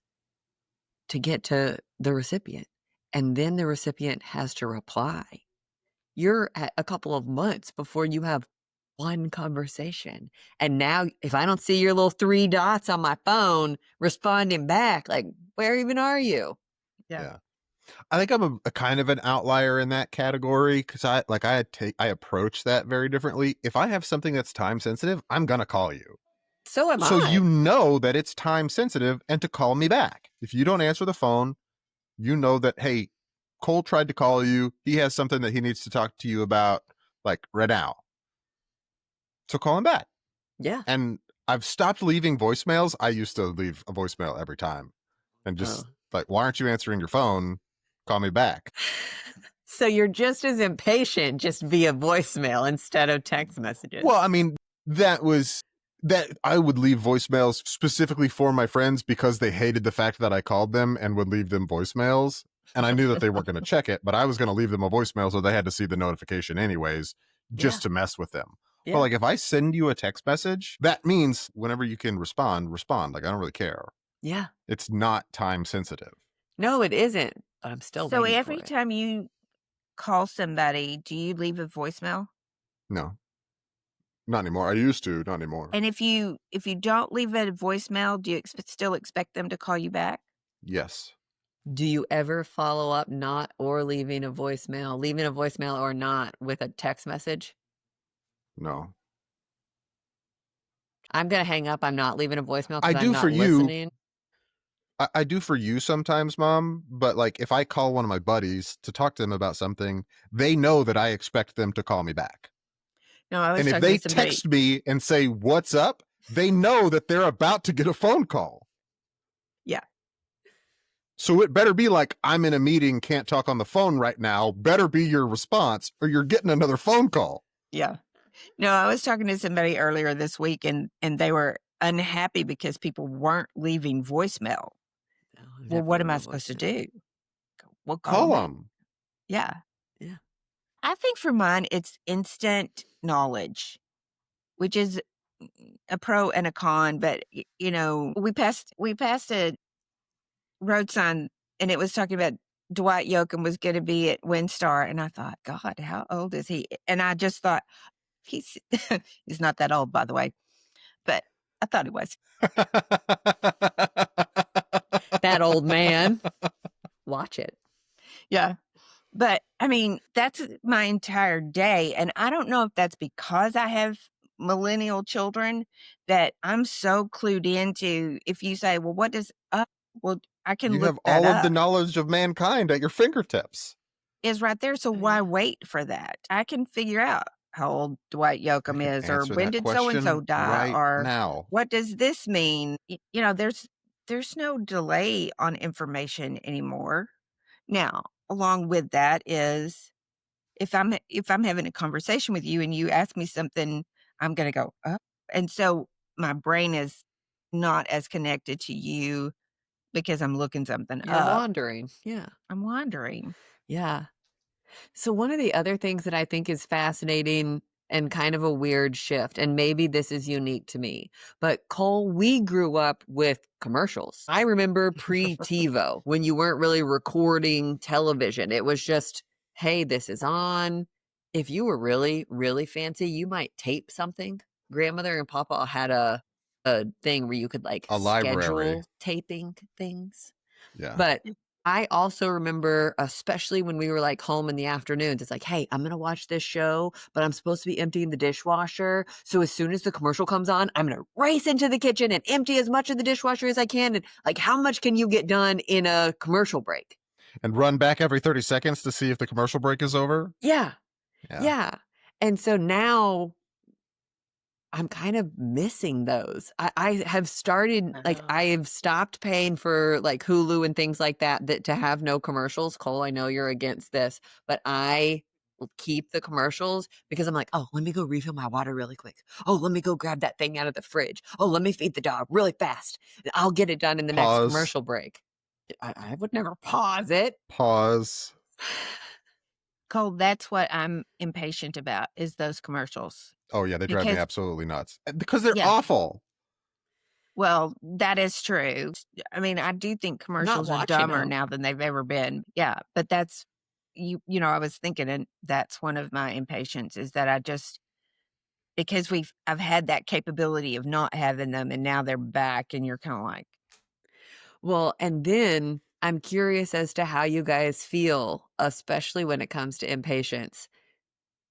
to get to the recipient. And then the recipient has to reply. You're at a couple of months before you have one conversation. And now if I don't see your little 3 dots on my phone responding back, like, where even are you? Yeah. I think I'm a kind of an outlier in that category because I approach that very differently. If I have something that's time sensitive, I'm going to call you. So am So I. you know that it's time sensitive and to call me back. If you don't answer the phone, you know that, hey, Cole tried to call you. He has something that he needs to talk to you about, like right now. So call him back. Yeah. And I've stopped leaving voicemails. I used to leave a voicemail every time and just like, why aren't you answering your phone? Call me back. So you're just as impatient just via voicemail instead of text messages. Well, I mean, that I would leave voicemails specifically for my friends because they hated the fact that I called them and would leave them voicemails. And I knew that they weren't going to check it, but I was going to leave them a voicemail so they had to see the notification anyways, just to mess with them. Yeah. But like if I send you a text message, that means whenever you can respond. Like I don't really care. Yeah. It's not time sensitive. No, it isn't. But I'm still So waiting every for it. time you call somebody, do you leave a voicemail? No, not anymore. I used to, not anymore. And if you don't leave a voicemail, do you still expect them to call you back? Yes. Do you ever follow up not or leaving a voicemail or not with a text message? No. I'm going to hang up. I'm not leaving a voicemail I because do I'm not for you. listening. I do for you sometimes, Mom, but like if I call one of my buddies to talk to them about something, they know that I expect them to call me back. No, I was And if talking they to somebody. text me and say, what's up? They know that they're about to get a phone call. Yeah. So it better be like, I'm in a meeting, can't talk on the phone right now. Better be your response or you're getting another phone call. Yeah. No, I was talking to somebody earlier this week and they were unhappy because people weren't leaving voicemail. Oh, Well, what am I definitely supposed to voicemail. do? We'll call Call them. them. Yeah. Yeah. I think for mine, it's instant knowledge, which is a pro and a con. But we passed a road sign, and it was talking about Dwight Yoakam was going to be at WinStar, and I thought, God, how old is he? And I just thought he's he's not that old, by the way, but I thought he was. That old man. Watch it. Yeah. But I mean, that's my entire day. And I don't know if that's because I have millennial children that I'm so clued into. If you say, well, what does up? Well, I can You look have that all of the up. knowledge of mankind at your fingertips. Is right there. So why wait for that? I can figure out how old Dwight I Yoakam can is, or answer when that did so and so question die, right or now. what does this mean? There's no delay on information anymore. Now, along with that is if I'm having a conversation with you and you ask me something, I'm going to go, oh. And so my brain is not as connected to you because I'm looking something You're up. wandering. Yeah. I'm wondering. Yeah. So one of the other things that I think is fascinating and kind of a weird shift, and maybe this is unique to me, but Cole, we grew up with commercials. I remember pre-TiVo when you weren't really recording television. It was just, hey, this is on. If you were really, really fancy, you might tape something. Grandmother and Papa had a thing where you could like A library. schedule taping things. Yeah. But I also remember, especially when we were like home in the afternoons, it's like, hey, I'm going to watch this show, but I'm supposed to be emptying the dishwasher. So as soon as the commercial comes on, I'm going to race into the kitchen and empty as much of the dishwasher as I can. And like, how much can you get done in a commercial break? And run back every 30 seconds to see if the commercial break is over. Yeah. Yeah. Yeah. And so now I'm kind of missing those. I have started, like, Oh. I have stopped paying for like Hulu and things like that to have no commercials. Cole, I know you're against this, but I will keep the commercials because I'm like, oh, let me go refill my water really quick. Oh, let me go grab that thing out of the fridge. Oh, let me feed the dog really fast. I'll get it done in the next Pause. commercial break. I would never pause it. Pause. Cole, that's what I'm impatient about is those commercials. Oh, yeah, they drive me Because- absolutely nuts. Because they're Yeah. awful. Well, that is true. I mean, I do think commercials are watching dumber them. now than they've ever been. Yeah, but that's I was thinking, and that's one of my impatience is that I just because I've had that capability of not having them, and now they're back, and you're kind of like, Well, and then I'm curious as to how you guys feel, especially when it comes to impatience.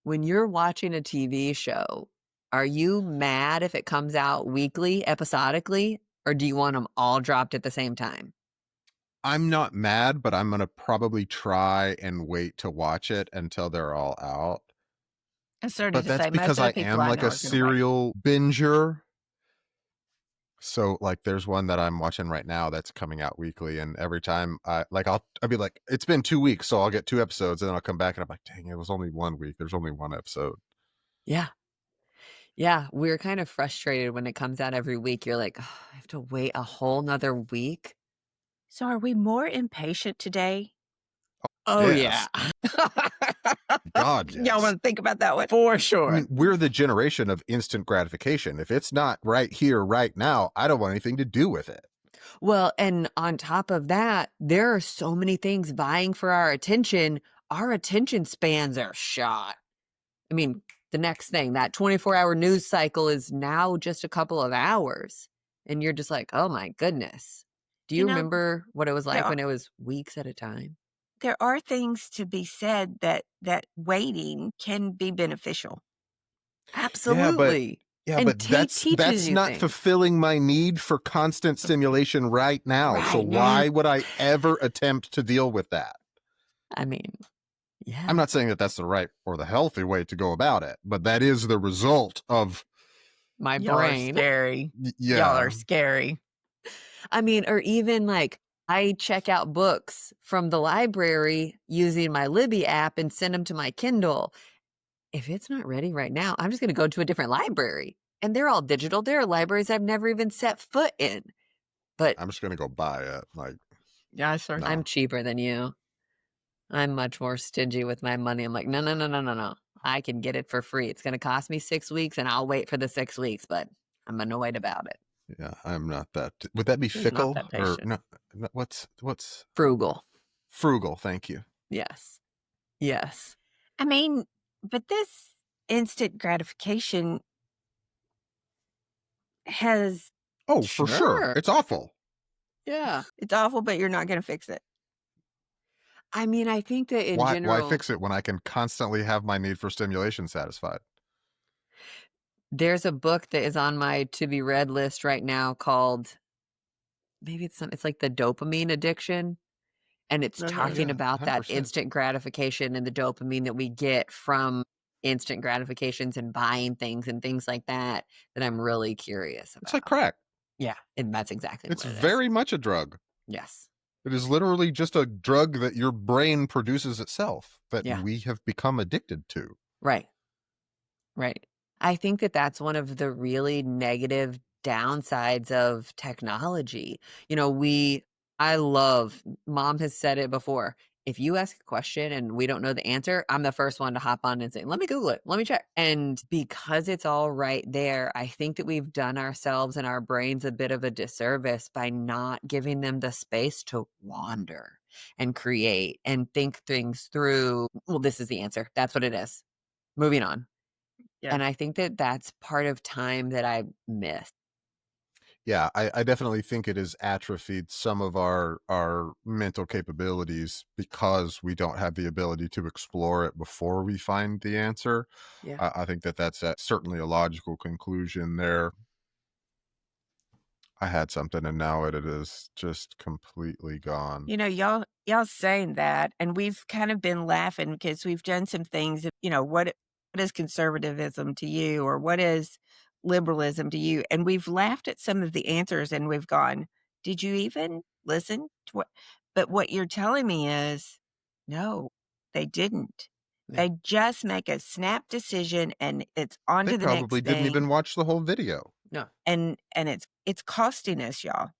When you're watching a TV show, are you mad if it comes out weekly, episodically, or do you want them all dropped at the same time? I'm not mad, but I'm going to probably try and wait to watch it until they're all out. I started But to that's say because most of I the people am I like know a are gonna wait. serial binger. So like there's one that I'm watching right now that's coming out weekly, and every time I'll be like, it's been 2 weeks, so I'll get 2 episodes, and then I'll come back and I'm like, dang, it was only 1 week. There's only 1 episode. Yeah. Yeah, we're kind of frustrated when it comes out every week. You're like, oh, I have to wait a whole nother week. So are we more impatient today? Oh, Yes. God, Y'all yes. want to think about that one? For I sure. mean, we're the generation of instant gratification. If it's not right here, right now, I don't want anything to do with it. Well, and on top of that, there are so many things vying for our attention. Our attention spans are shot. I mean, the next thing, that 24-hour news cycle is now just a couple of hours. And you're just like, oh my goodness. Do you remember what it was like when it was weeks at a time? There are things to be said that waiting can be beneficial. Absolutely. Yeah, And but that's teaches you not things. fulfilling my need for constant stimulation right now. So Right now. why would I ever attempt to deal with that? I mean, yeah. I'm not saying that that's the right or the healthy way to go about it, but that is the result of My Y'all are brain. scary. yeah. Y'all are scary. I mean, or even like I check out books from the library using my Libby app and send them to my Kindle. If it's not ready right now, I'm just going to go to a different library and they're all digital. There are libraries I've never even set foot in. But I'm just going to go buy it. Like, Yeah, sure. no. I'm cheaper than you. I'm much more stingy with my money. I'm like, no. I can get it for free. It's going to cost me 6 weeks, and I'll wait for the 6 weeks, but I'm annoyed about it. Yeah, I'm not that. Would that be He's not fickle that or patient. no? What's Frugal. frugal? Thank you. Yes. Yes. I mean, but this instant gratification has, Oh, for sure. Sure. It's awful. Yeah. it's awful, but you're not going to fix it. I mean, I think that in Why general, fix it when I can constantly have my need for stimulation satisfied? there's a book that is on my to be read list right now called, maybe it's like the dopamine addiction. And it's Okay. talking Yeah, about that 100%. instant gratification and the dopamine that we get from instant gratifications and buying things and things like that I'm really curious about. It's like crack. Yeah, and that's exactly It's what it is. very much a drug. Yes. It is literally just a drug that your brain produces itself that Yeah. we have become addicted to. Right. Right. I think that that's one of the really negative downsides of technology. You know, Mom has said it before. If you ask a question and we don't know the answer, I'm the first one to hop on and say, let me Google it. Let me check. And because it's all right there, I think that we've done ourselves and our brains a bit of a disservice by not giving them the space to wander and create and think things through. Well, this is the answer. That's what it is. Moving on. Yeah. And I think that that's part of time that I miss. Yeah, I definitely think it has atrophied some of our mental capabilities because we don't have the ability to explore it before we find the answer. Yeah. I think that's certainly a logical conclusion there. I had something and now it is just completely gone. You know, y'all saying that, and we've kind of been laughing because we've done some things. You know, what is conservatism to you, or what is liberalism to you? And we've laughed at some of the answers, and we've gone, "Did you even listen to what?" But what you're telling me is, no, they didn't. Yeah. They just make a snap decision, and it's on They to the next probably didn't thing. even watch the whole video. No. And it's costing us, y'all.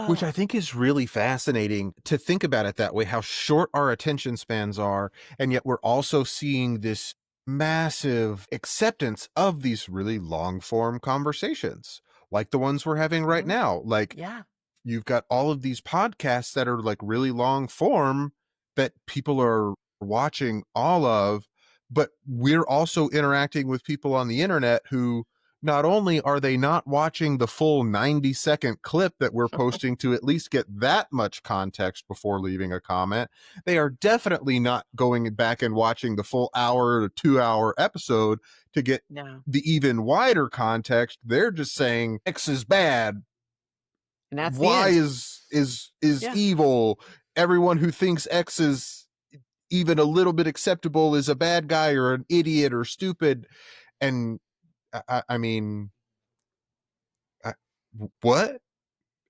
Which I think is really fascinating to think about it that way, how short our attention spans are. And yet we're also seeing this massive acceptance of these really long form conversations, like the ones we're having right now. Like, Yeah. you've got all of these podcasts that are like really long form that people are watching all of, but we're also interacting with people on the internet who not only are they not watching the full 90-second clip that we're posting to at least get that much context before leaving a comment, they are definitely not going back and watching the full hour to 2-hour episode to get No. the even wider context. They're just saying X is bad, And that's Y the end. is Yeah. evil. Everyone who thinks X is even a little bit acceptable is a bad guy or an idiot or stupid. And I mean, what?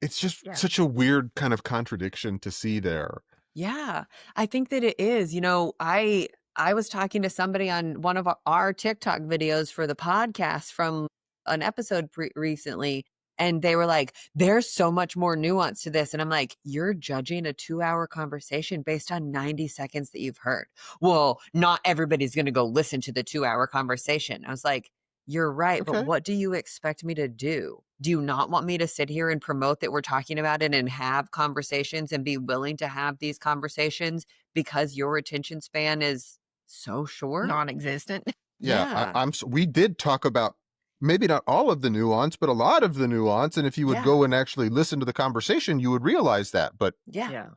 It's just Yeah. such a weird kind of contradiction to see there. Yeah, I think that it is. You know, I was talking to somebody on one of our TikTok videos for the podcast from an episode recently, and they were like, there's so much more nuance to this. And I'm like, you're judging a 2-hour conversation based on 90 seconds that you've heard. Well, not everybody's going to go listen to the 2-hour conversation. I was like, you're right, Okay. but what do you expect me to do? Do you not want me to sit here and promote that we're talking about it and have conversations and be willing to have these conversations because your attention span is so short? Non-existent. Yeah, we did talk about maybe not all of the nuance, but a lot of the nuance. And if you would Yeah. go and actually listen to the conversation, you would realize that. But Yeah.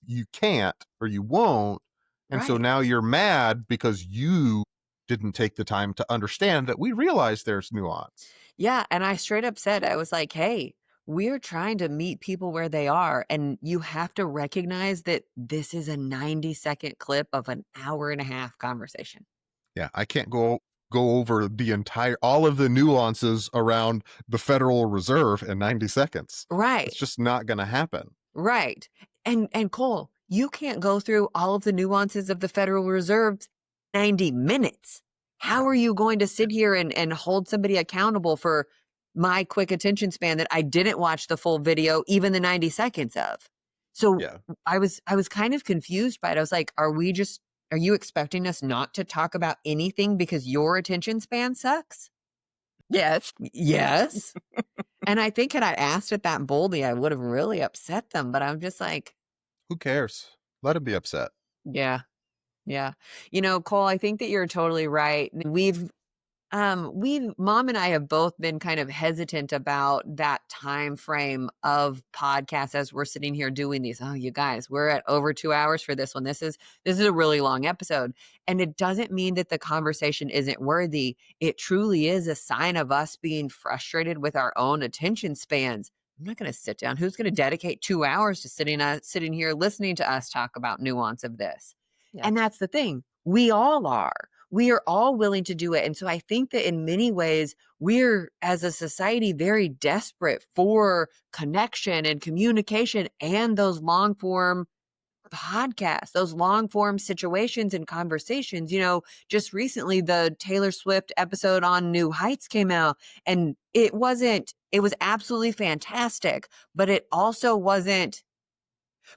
you can't or you won't. And so Right. now you're mad because you didn't take the time to understand that we realize there's nuance. Yeah. And I straight up said, I was like, hey, we're trying to meet people where they are. And you have to recognize that this is a 90-second clip of an hour-and-a-half conversation. Yeah, I can't go over all of the nuances around the Federal Reserve in 90 seconds. Right. It's just not going to happen. Right. And Cole, you can't go through all of the nuances of the Federal Reserve's 90 minutes. How are you going to sit here and hold somebody accountable for my quick attention span that I didn't watch the full video, even the 90 seconds of? So Yeah. I was kind of confused by it. I was like, are you expecting us not to talk about anything because your attention span sucks? Yes. Yes. And I think had I asked it that boldly, I would have really upset them. But I'm just like, Who cares? Let him be upset. yeah. Yeah. Cole, I think that you're totally right. Mom and I have both been kind of hesitant about that time frame of podcasts as we're sitting here doing these. Oh, you guys, we're at over 2 hours for this one. This is a really long episode. And it doesn't mean that the conversation isn't worthy. It truly is a sign of us being frustrated with our own attention spans. I'm not going to sit down. Who's going to dedicate 2 hours to sitting here listening to us talk about nuance of this? Yeah. And that's the thing. We all are. We are all willing to do it. And so I think that in many ways, we're as a society very desperate for connection and communication and those long form podcasts, those long form situations and conversations. Just recently, the Taylor Swift episode on New Heights came out, and it was absolutely fantastic, but it also wasn't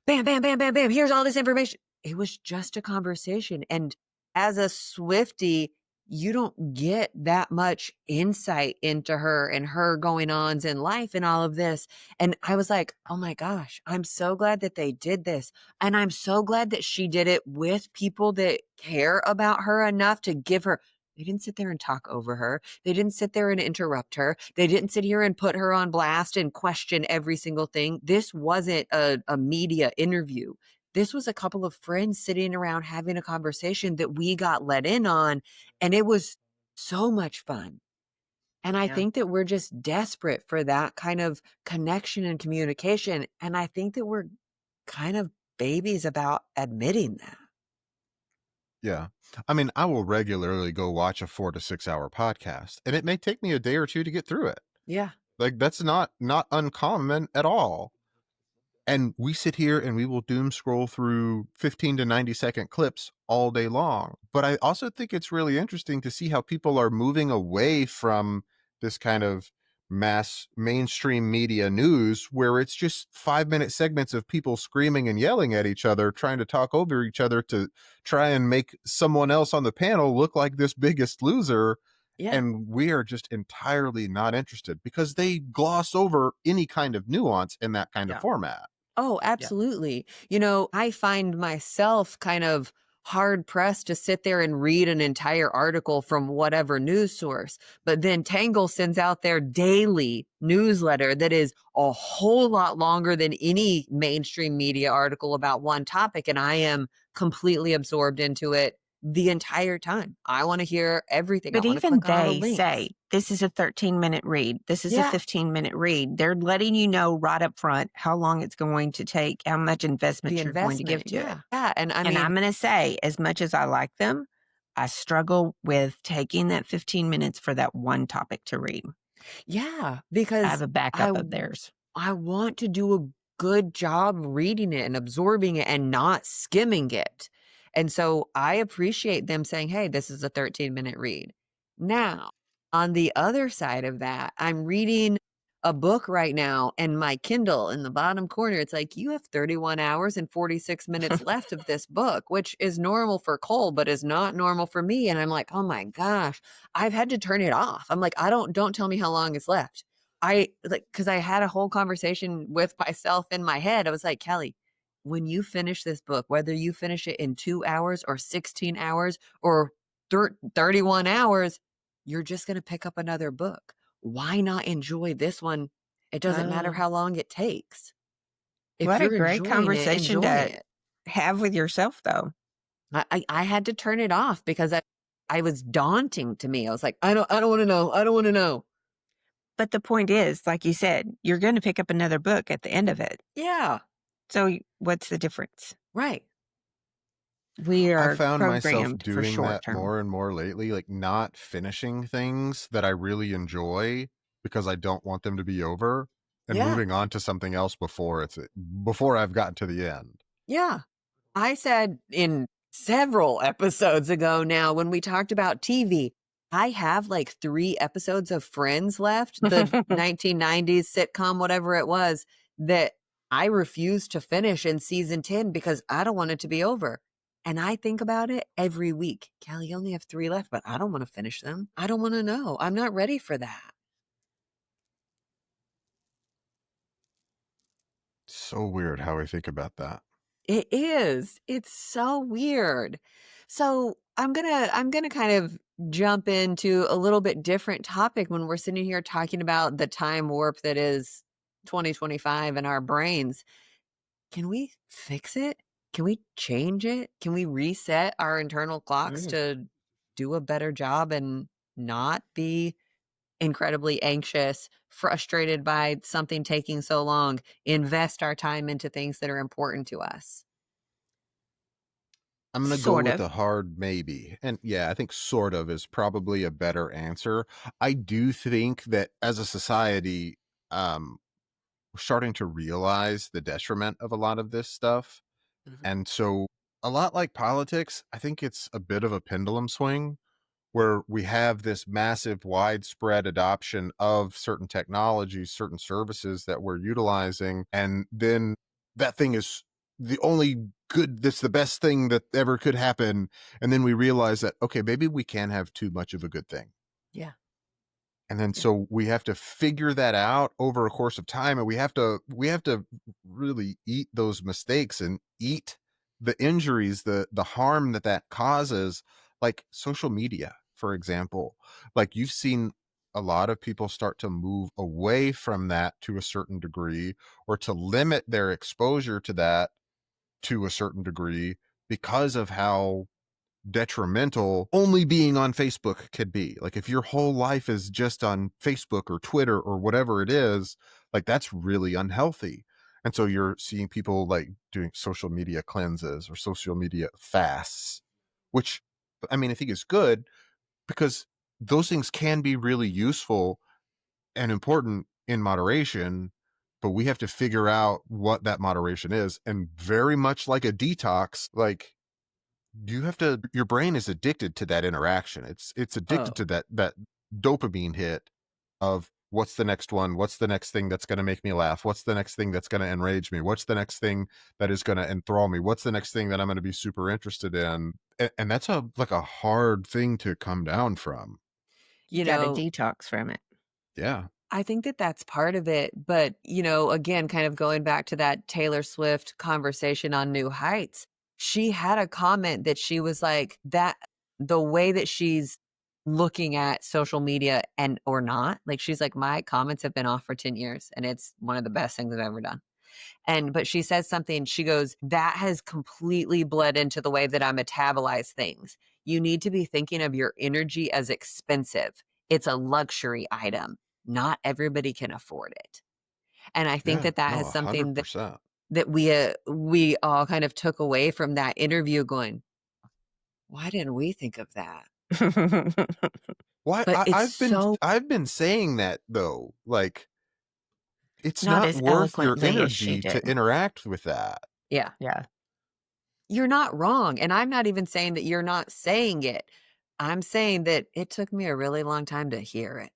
bam, bam, bam, bam, bam. Here's all this information. It was just a conversation. And as a Swiftie, you don't get that much insight into her and her going ons in life and all of this. And I was like, oh my gosh, I'm so glad that they did this. And I'm so glad that she did it with people that care about her enough to give her. They didn't sit there and talk over her. They didn't sit there and interrupt her. They didn't sit here and put her on blast and question every single thing. This wasn't a media interview. This was a couple of friends sitting around having a conversation that we got let in on, and it was so much fun. And I think that we're just desperate for that kind of connection and communication. And I think that we're kind of babies about admitting that. Yeah. I mean, I will regularly go watch a 4 to 6 hour podcast, and it may take me a day or two to get through it. Yeah. Like, that's not uncommon at all. And we sit here and we will doom scroll through 15 to 90-second clips all day long. But I also think it's really interesting to see how people are moving away from this kind of mass mainstream media news where it's just 5-minute segments of people screaming and yelling at each other, trying to talk over each other to try and make someone else on the panel look like this biggest loser. Yeah. And we are just entirely not interested because they gloss over any kind of nuance in that kind of format. Oh, absolutely. I find myself kind of hard pressed to sit there and read an entire article from whatever news source. But then Tangle sends out their daily newsletter that is a whole lot longer than any mainstream media article about one topic. And I am completely absorbed into it the entire time. I want to hear everything. But I wanna even click on all the they links. say, this is a 13-minute read. This is a Yeah. 15-minute read. They're letting you know right up front how long it's going to take, how much investment The you're going to give to investment. it. Yeah. And I And mean, I'm going to say, as much as I like them, I struggle with taking that 15 minutes for that one topic to read. yeah, I because have a backup of theirs. I want to do a good job reading it and absorbing it and not skimming it. And so I appreciate them saying, hey, this is a 13-minute read. Now, on the other side of that, I'm reading a book right now, and my Kindle in the bottom corner, it's like, you have 31 hours and 46 minutes left of this book, which is normal for Cole, but is not normal for me. And I'm like, oh my gosh, I've had to turn it off. I'm like, don't tell me how long is left. Because I had a whole conversation with myself in my head. I was like, Kelly, when you finish this book, whether you finish it in 2 hours or 16 hours or 31 hours, you're just going to pick up another book. Why not enjoy this one? It doesn't matter how long it takes. If What a you're great enjoying conversation enjoy to it. have with yourself, though. I had to turn it off because I was daunting to me. I was like, I don't want to know. I don't want to know. But the point is, like you said, you're going to pick up another book at the end of it. Yeah. So what's the difference? Right. We I are found myself programmed for doing short that term. more and more lately, like not finishing things that I really enjoy because I don't want them to be over, and Yeah. moving on to something else before I've gotten to the end. Yeah. I said in several episodes ago now when we talked about TV. I have like 3 episodes of Friends left, the 1990s sitcom, whatever it was, that I refuse to finish in season 10 because I don't want it to be over. And I think about it every week. Callie, you only have 3 left, but I don't want to finish them. I don't want to know. I'm not ready for that. So weird how we think about that. It is. It's so weird. So I'm gonna kind of jump into a little bit different topic when we're sitting here talking about the time warp that is 2025 in our brains. Can we fix it? Can we change it? Can we reset our internal clocks to do a better job and not be incredibly anxious, frustrated by something taking so long, invest our time into things that are important to us? I'm going to go Sort with of. a hard maybe. And yeah, I think sort of is probably a better answer. I do think that as a society, we're starting to realize the detriment of a lot of this stuff. And so, a lot like politics, I think it's a bit of a pendulum swing where we have this massive widespread adoption of certain technologies, certain services that we're utilizing. And then that thing is the only good, that's the best thing that ever could happen. And then we realize that, okay, maybe we can have too much of a good thing. Yeah. And then so we have to figure that out over a course of time, and we have to really eat those mistakes and eat the injuries, the harm that causes, like social media, for example. Like you've seen a lot of people start to move away from that to a certain degree, or to limit their exposure to that to a certain degree, because of how detrimental only being on Facebook could be. Like if your whole life is just on Facebook or Twitter or whatever it is, like that's really unhealthy. And so you're seeing people like doing social media cleanses or social media fasts, which I mean, I think is good, because those things can be really useful and important in moderation, but we have to figure out what that moderation is. And very much like a detox, like you have to, your brain is addicted to that interaction. It's addicted to that dopamine hit of what's the next one, what's the next thing that's going to make me laugh, what's the next thing that's going to enrage me, what's the next thing that is going to enthrall me, what's the next thing that I'm going to be super interested in. And that's a hard thing to come down from. You Got to know, detox from it. Yeah. I think that that's part of it. But, again, kind of going back to that Taylor Swift conversation on New Heights, she had a comment that she was like, that the way that she's looking at social media and or not, like she's like, my comments have been off for 10 years and it's one of the best things I've ever done. But she says something, she goes, that has completely bled into the way that I metabolize things. You need to be thinking of your energy as expensive. It's a luxury item. Not everybody can afford it. And I think Yeah. that No, has something 100%. that we all kind of took away from that interview going, why didn't we think of that? Why But it's I've been saying that though, like it's Not not as worth your eloquently as she energy to did. interact with that. yeah, Yeah. you're not wrong. And I'm not even saying that you're not saying it. I'm saying that it took me a really long time to hear it.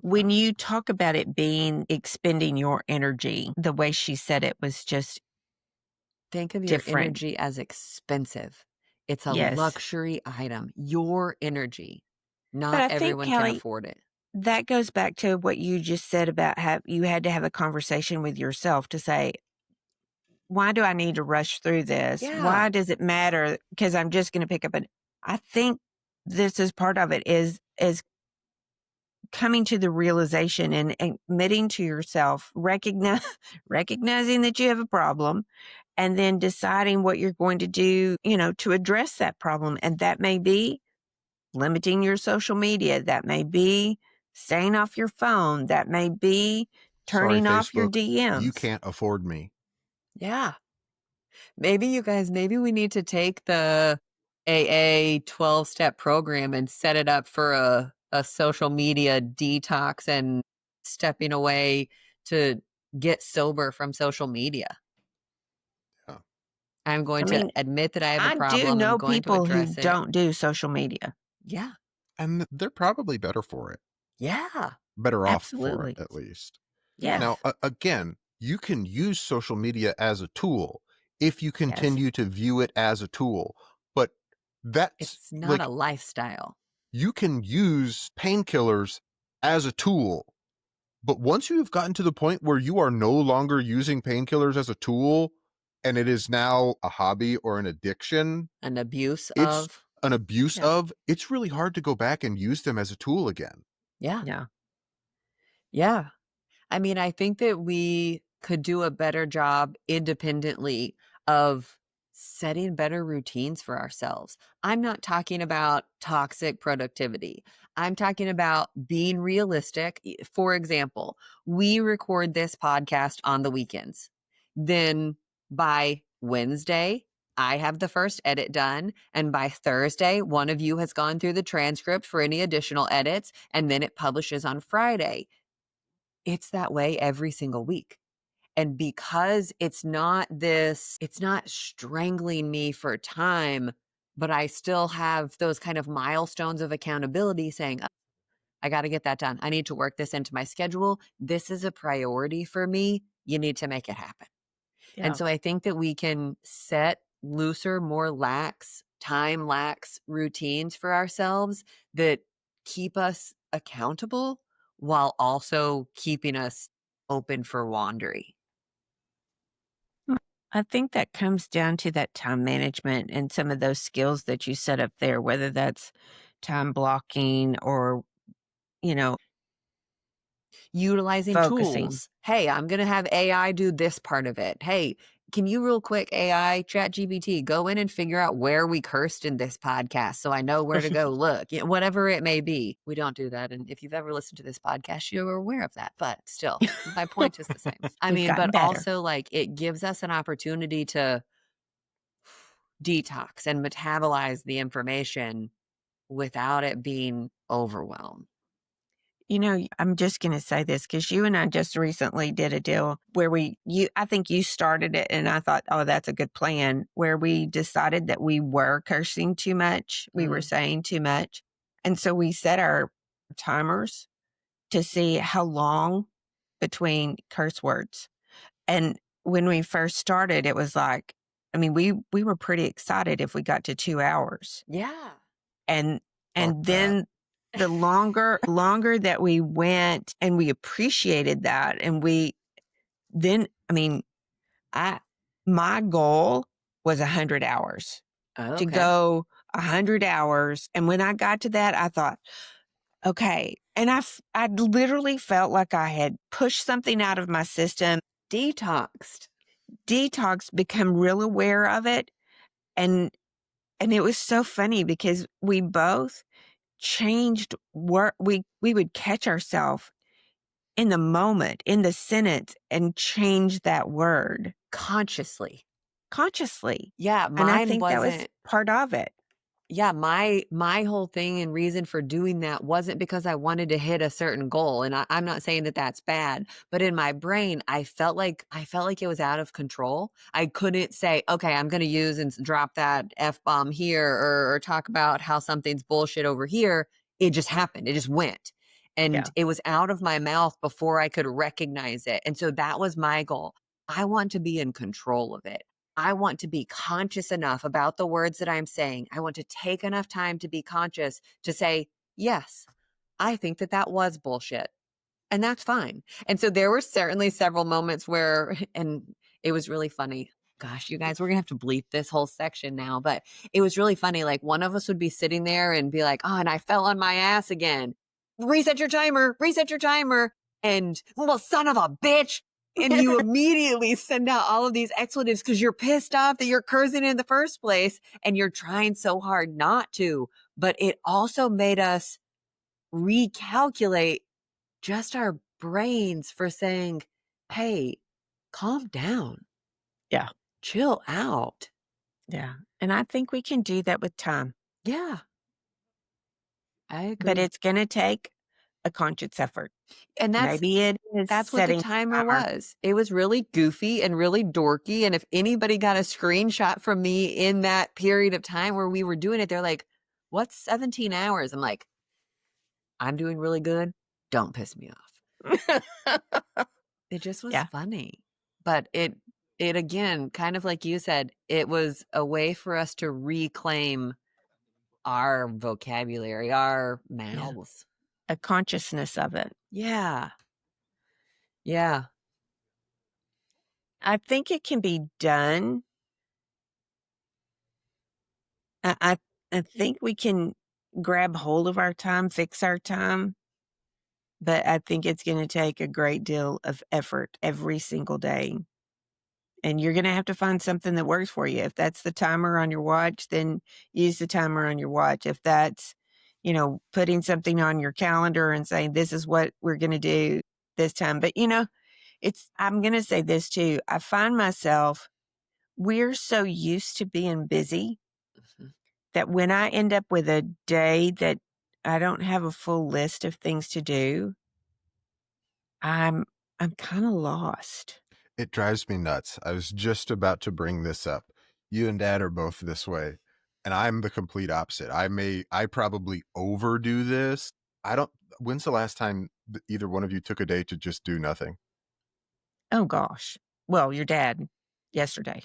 When you talk about it being expending your energy, the way she said it was just Think of your different. energy as expensive. It's a Yes. luxury item, your energy. But Not I think, everyone can Callie, afford it. that goes back to what you just said about how you had to have a conversation with yourself to say, why do I need to rush through this? Yeah. Why does it matter? Because I'm just going to pick up I think this is part of it is coming to the realization and admitting to yourself, recognizing that you have a problem, and then deciding what you're going to do, to address that problem. And that may be limiting your social media. That may be staying off your phone. That may be Sorry, turning off your Facebook, DMs. you can't afford me. Yeah. Maybe we need to take the AA 12-step program and set it up for a social media detox and stepping away to get sober from social media. Yeah. I'm going to admit that I have a I problem. do know I'm going to people who address it. don't do social media. Yeah. And they're probably better for it. Yeah. Better off for Absolutely. it, at least. Yes. Now, again, you can use social media as a tool if you continue to view it as a tool, but that's It's not like a lifestyle. you can use painkillers as a tool, but once you have gotten to the point where you are no longer using painkillers as a tool and it is now a hobby or an addiction, An abuse it's of. an abuse Yeah. of, it's really hard to go back and use them as a tool again. Yeah. Yeah. Yeah. I mean, I think that we could do a better job independently of setting better routines for ourselves. I'm not talking about toxic productivity. I'm talking about being realistic. For example, we record this podcast on the weekends. Then by Wednesday, I have the first edit done. And by Thursday, one of you has gone through the transcript for any additional edits. And then it publishes on Friday. It's that way every single week. And because it's not strangling me for time, but I still have those kind of milestones of accountability saying, "Oh, I got to get that done. I need to work this into my schedule. This is a priority for me. You need to make it happen." Yeah. And so I think that we can set looser, more time lax routines for ourselves that keep us accountable while also keeping us open for wandering. I think that comes down to that time management and some of those skills that you set up there, whether that's time blocking or, Utilizing focusing. tools. Hey, I'm going to have AI do this part of it. Hey, can you real quick, AI, ChatGPT, go in and figure out where we cursed in this podcast so I know where to go look, whatever it may be. We don't do that. And if you've ever listened to this podcast, you're aware of that. But still, my point is the same. I We've mean, gotten but better. also like it gives us an opportunity to detox and metabolize the information without it being overwhelmed. I'm just going to say this because you and I just recently did a deal where I think you started it and I thought, oh, that's a good plan, where we decided that we were cursing too much. We were saying too much. And so we set our timers to see how long between curse words. And when we first started, it was like, we were pretty excited if we got to 2 hours. Yeah. And Fuck then the longer that we went and we appreciated that. And my goal was 100 hours to go 100 hours. And when I got to that, I thought, okay. And I literally felt like I had pushed something out of my system, Detoxed, become real aware of it. And it was so funny because we both changed word. We would catch ourselves in the moment, in the sentence, and change that word consciously. And Yeah, I mine think that was wasn't. part of it. Yeah, my whole thing and reason for doing that wasn't because I wanted to hit a certain goal. And I'm not saying that that's bad, but in my brain, I felt like it was out of control. I couldn't say, okay, I'm going to use and drop that F-bomb here or talk about how something's bullshit over here. It just happened. It just went. And it was out of my mouth before I could recognize it. And so that was my goal. I want to be in control of it. I want to be conscious enough about the words that I'm saying. I want to take enough time to be conscious to say, yes, I think that was bullshit. And that's fine. And so there were certainly several moments where, and it was really funny. Gosh, you guys, we're going to have to bleep this whole section now, but it was really funny. Like one of us would be sitting there and be like, oh, and I fell on my ass again. Reset your timer. And, well, son of a bitch. And you immediately send out all of these expletives because you're pissed off that you're cursing in the first place and you're trying so hard not to. But it also made us recalculate just our brains for saying, hey, calm down. Yeah. Chill out. Yeah. And I think we can do that with time. Yeah. I agree. But it's going to take a conscious effort. And Maybe it is that's what the setting a timer timer. was. It was really goofy and really dorky. And if anybody got a screenshot from me in that period of time where we were doing it, they're like, what's 17 hours? I'm like, I'm doing really good. Don't piss me off. It just was Yeah. funny. But it again, kind of like you said, it was a way for us to reclaim our vocabulary, our mouths. A consciousness of it. Yeah. Yeah. I think it can be done. I think we can grab hold of our time, fix our time, but I think it's going to take a great deal of effort every single day. And you're going to have to find something that works for you. If that's the timer on your watch, then use the timer on your watch. If that's, putting something on your calendar and saying, this is what we're going to do this time. But, I'm going to say this too. I find myself, we're so used to being busy Mhm. that when I end up with a day that I don't have a full list of things to do, I'm kind of lost. It drives me nuts. I was just about to bring this up. You and Dad are both this way, and I'm the complete opposite. I probably overdo this. When's the last time either one of you took a day to just do nothing? Oh gosh. Well, your dad yesterday.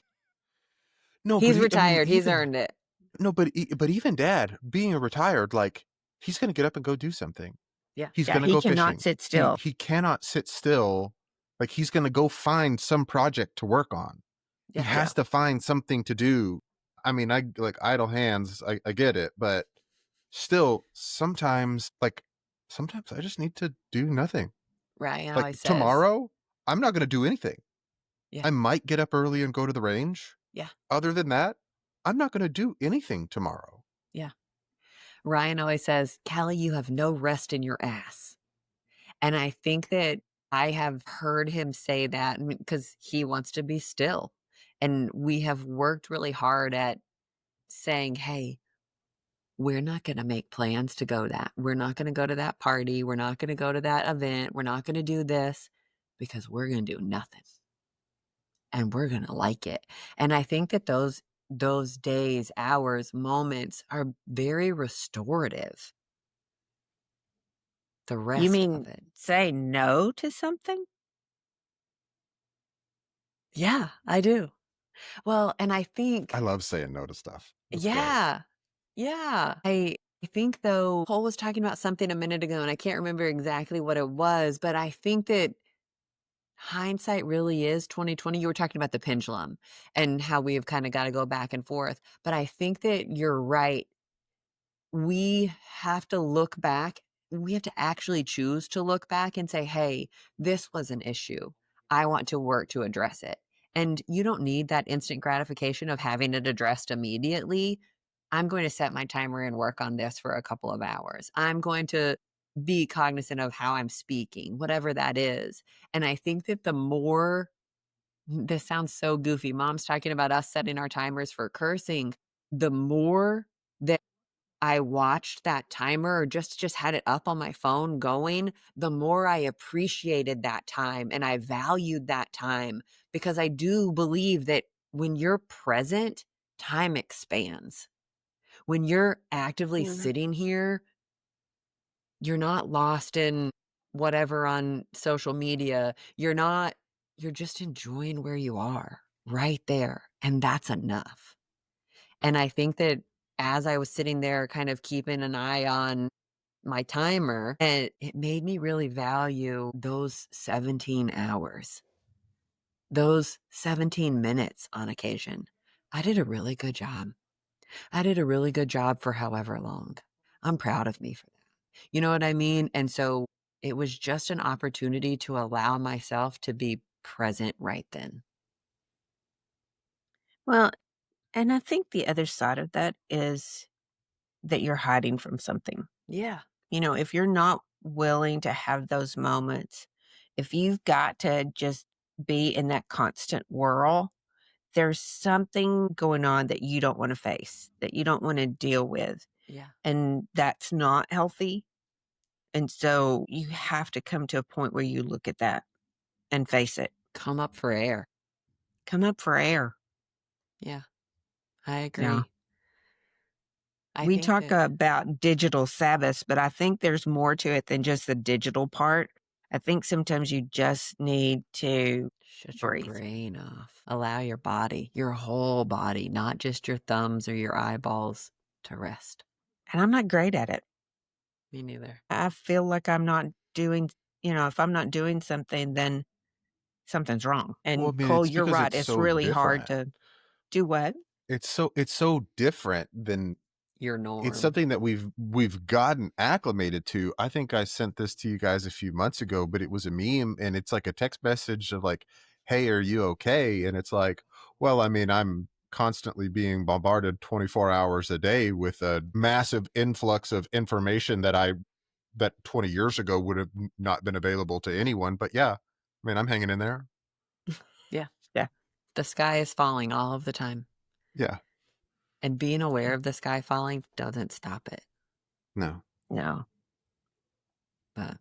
No, He's but retired. He's earned it. No, but even Dad, being a retired, like, he's going to get up and go do something. Yeah. He's Yeah, going to he go cannot fishing. sit still. He cannot sit still. Like, he's going to go find some project to work on. Yeah. He has to find something to do. I mean, I like idle hands. I get it, but still, sometimes I just need to do nothing. Right. Like Always says. tomorrow, I'm not going to do anything. Yeah. I might get up early and go to the range. Yeah. Other than that, I'm not going to do anything tomorrow. Yeah. Ryan always says, Callie, you have no rest in your ass. And I think that I have heard him say that because he wants to be still. And we have worked really hard at saying, hey, we're not going to make plans to go that. We're not going to go to that party. We're not going to go to that event. We're not going to do this because we're going to do nothing. And we're going to like it. And I think that those days, hours, moments are very restorative. The rest You of mean it. say no to something? Yeah, I do. Well, and I think I love saying no to stuff. It's great. yeah. Yeah. I think though Cole was talking about something a minute ago and I can't remember exactly what it was, but I think that hindsight really is 2020. You were talking about the pendulum and how we have kind of got to go back and forth. But I think that you're right. We have to look back. We have to actually choose to look back and say, hey, this was an issue. I want to work to address it. And you don't need that instant gratification of having it addressed immediately. I'm going to set my timer and work on this for a couple of hours. I'm going to be cognizant of how I'm speaking, whatever that is. And I think that the more, this sounds so goofy, Mom's talking about us setting our timers for cursing, the more that I watched that timer or just had it up on my phone going, the more I appreciated that time and I valued that time because I do believe that when you're present, time expands. When you're actively sitting here, you're not lost in whatever on social media. You're just enjoying where you are right there. And that's enough. And I think that as I was sitting there kind of keeping an eye on my timer, and it made me really value those 17 hours, those 17 minutes on occasion. I did a really good job. I did a really good job for however long. I'm proud of me for that. You know what I mean? And so it was just an opportunity to allow myself to be present right then. Well, and I think the other side of that is that you're hiding from something. Yeah. If you're not willing to have those moments, if you've got to just be in that constant whirl, there's something going on that you don't want to face, that you don't want to deal with. Yeah. And that's not healthy. And so you have to come to a point where you look at that and face it. Come up for air. Come up for air. Yeah, I agree. Yeah. I We think talk that about digital Sabbaths, but I think there's more to it than just the digital part. I think sometimes you just need to shut your breathe. brain off. Allow your body, your whole body, not just your thumbs or your eyeballs, to rest. And I'm not great at it. Me neither. I feel like I'm not doing, if I'm not doing something, then something's wrong. And Well, I mean, Cole, it's you're because right. it's It's so really hard different. to do what? It's so different than Your norm. it's something that we've gotten acclimated to. I think I sent this to you guys a few months ago, but it was a meme, and it's like a text message of like, "Hey, are you okay?" And it's like, well, I mean, I'm constantly being bombarded 24 hours a day with a massive influx of information that 20 years ago would have not been available to anyone. But yeah, I mean, I'm hanging in there. Yeah. Yeah. The sky is falling all of the time. Yeah. And being aware of the sky falling doesn't stop it. No. No. But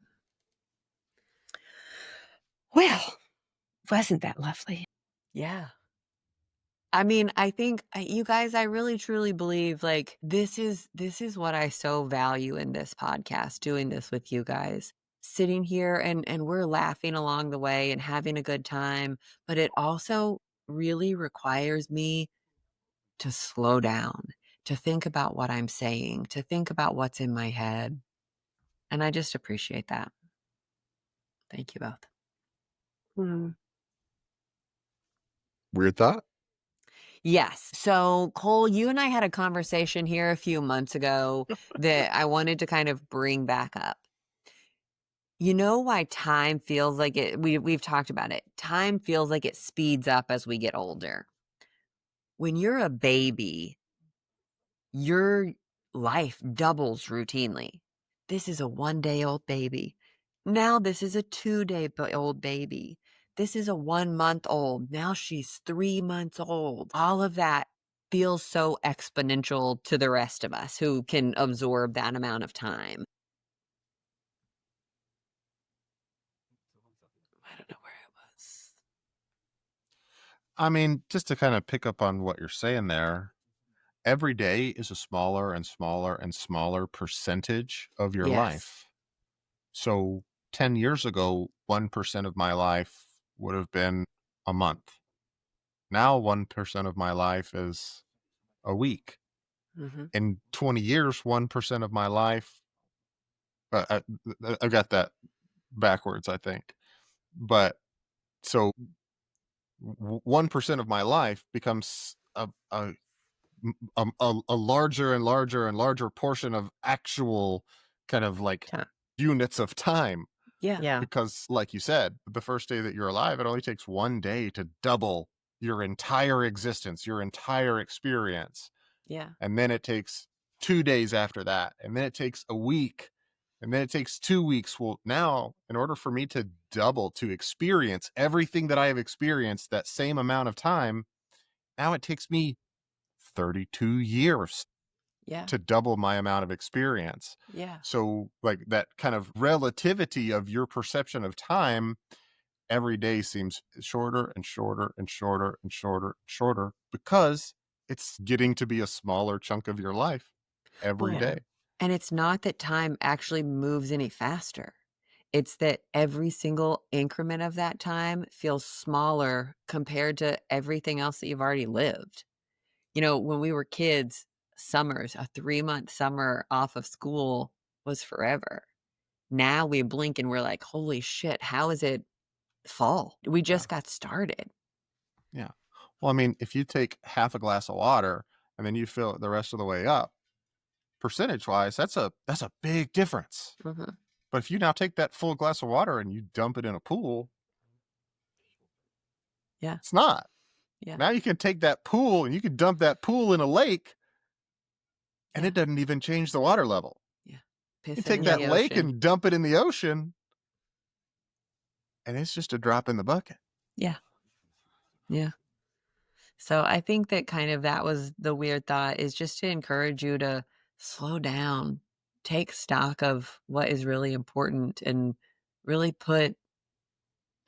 Well, wasn't that lovely? yeah. I mean, I think you guys, I really truly believe like this is what I so value in this podcast, doing this with you guys, sitting here and we're laughing along the way and having a good time, but it also really requires me to slow down, to think about what I'm saying, to think about what's in my head. And I just appreciate that. Thank you both. Weird thought. Yes. So, Cole, you and I had a conversation here a few months ago that I wanted to kind of bring back up. You know why time feels like it, we've talked about it. Time feels like it speeds up as we get older. When you're a baby, your life doubles routinely. This is a 1-day-old baby. Now this is a 2-day-old baby. This is a 1-month-old. Now she's 3 months old. All of that feels so exponential to the rest of us who can absorb that amount of time. I don't know where I was. I mean, just to kind of pick up on what you're saying there, every day is a smaller and smaller and smaller percentage of your Yes. life. So 10 years ago, 1% of my life would have been a month. Now 1% of my life is a week. Mm-hmm. In 20 years, 1% of my life, I got that backwards, I think. But so 1% of my life becomes a larger and larger and larger portion of actual kind of like Time. units of time. Yeah. Yeah. Because like you said, the first day that you're alive, it only takes one day to double your entire existence, your entire experience. Yeah. And then it takes 2 days after that. And then it takes a week. And then it takes 2 weeks. Well, now, in order for me to double, to experience everything that I have experienced that same amount of time, now it takes me 32 years Yeah. to double my amount of experience. Yeah. So like that kind of relativity of your perception of time every day seems shorter and shorter and shorter and shorter and shorter because it's getting to be a smaller chunk of your life every Well, day. and it's not that time actually moves any faster. It's that every single increment of that time feels smaller compared to everything else that you've already lived. You know, when we were kids, summers, a 3-month summer off of school was forever. Now we blink and we're like, holy shit, how is it fall? We just got started. Yeah. Well, I mean, if you take half a glass of water and then you fill it the rest of the way up, percentage wise, that's a big difference. Mm-hmm. But if you now take that full glass of water and you dump it in a pool, Yeah. it's not. Yeah. Now you can take that pool and you can dump that pool in a lake and Yeah. it doesn't even change the water level. Yeah. You Piss take in that the lake ocean. and dump it in the ocean and it's just a drop in the bucket. Yeah. Yeah. So I think that kind of that was the weird thought, is just to encourage you to slow down, take stock of what is really important and really put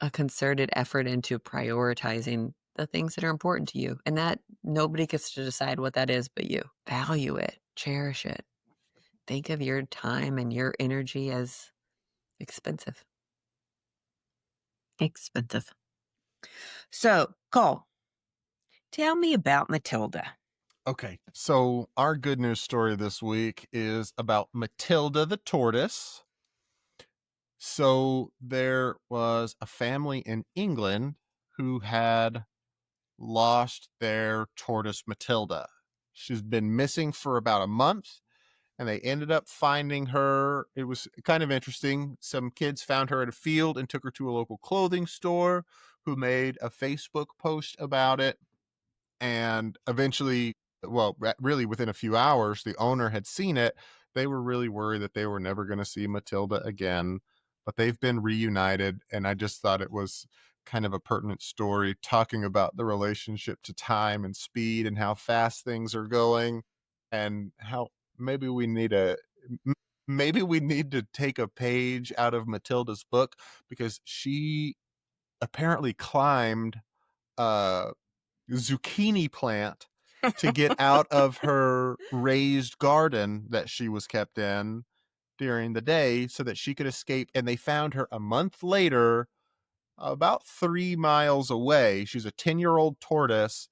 a concerted effort into prioritizing the things that are important to you. And that nobody gets to decide what that is but you. Value it, cherish it. Think of your time and your energy as expensive. Expensive. So, Cole, tell me about Matilda. Okay, so our good news story this week is about Matilda the tortoise. So there was a family in England who had lost their tortoise Matilda. She's been missing for about a month, and they ended up finding her. It was kind of interesting. Some kids found her at a field and took her to a local clothing store who made a Facebook post about it. And eventually, well, really within a few hours, the owner had seen it. They were really worried that they were never going to see Matilda again, but they've been reunited. And I just thought it was kind of a pertinent story talking about the relationship to time and speed and how fast things are going, and how maybe we need to take a page out of Matilda's book, because she apparently climbed zucchini plant to get out of her raised garden that she was kept in during the day so that she could escape. And they found her a month later, about 3 miles away. She's a 10-year-old tortoise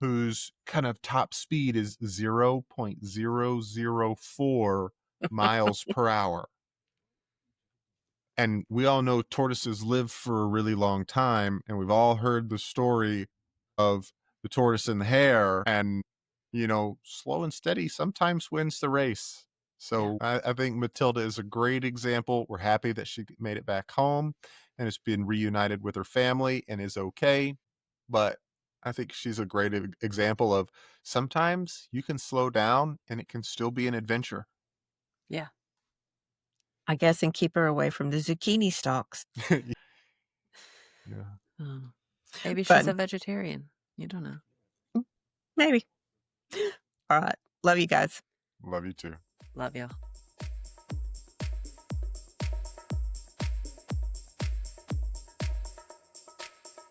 whose kind of top speed is 0.004 miles per hour. And we all know tortoises live for a really long time, and we've all heard the story of the tortoise and the hare, and slow and steady sometimes wins the race. So I think Matilda is a great example. We're happy that she made it back home and has been reunited with her family and is okay. But I think she's a great example of sometimes you can slow down and it can still be an adventure. Yeah. I guess, and keep her away from the zucchini stalks. Yeah. Maybe she's a Fun. vegetarian. You don't know. Maybe. All right. Love you guys. Love you too. Love y'all.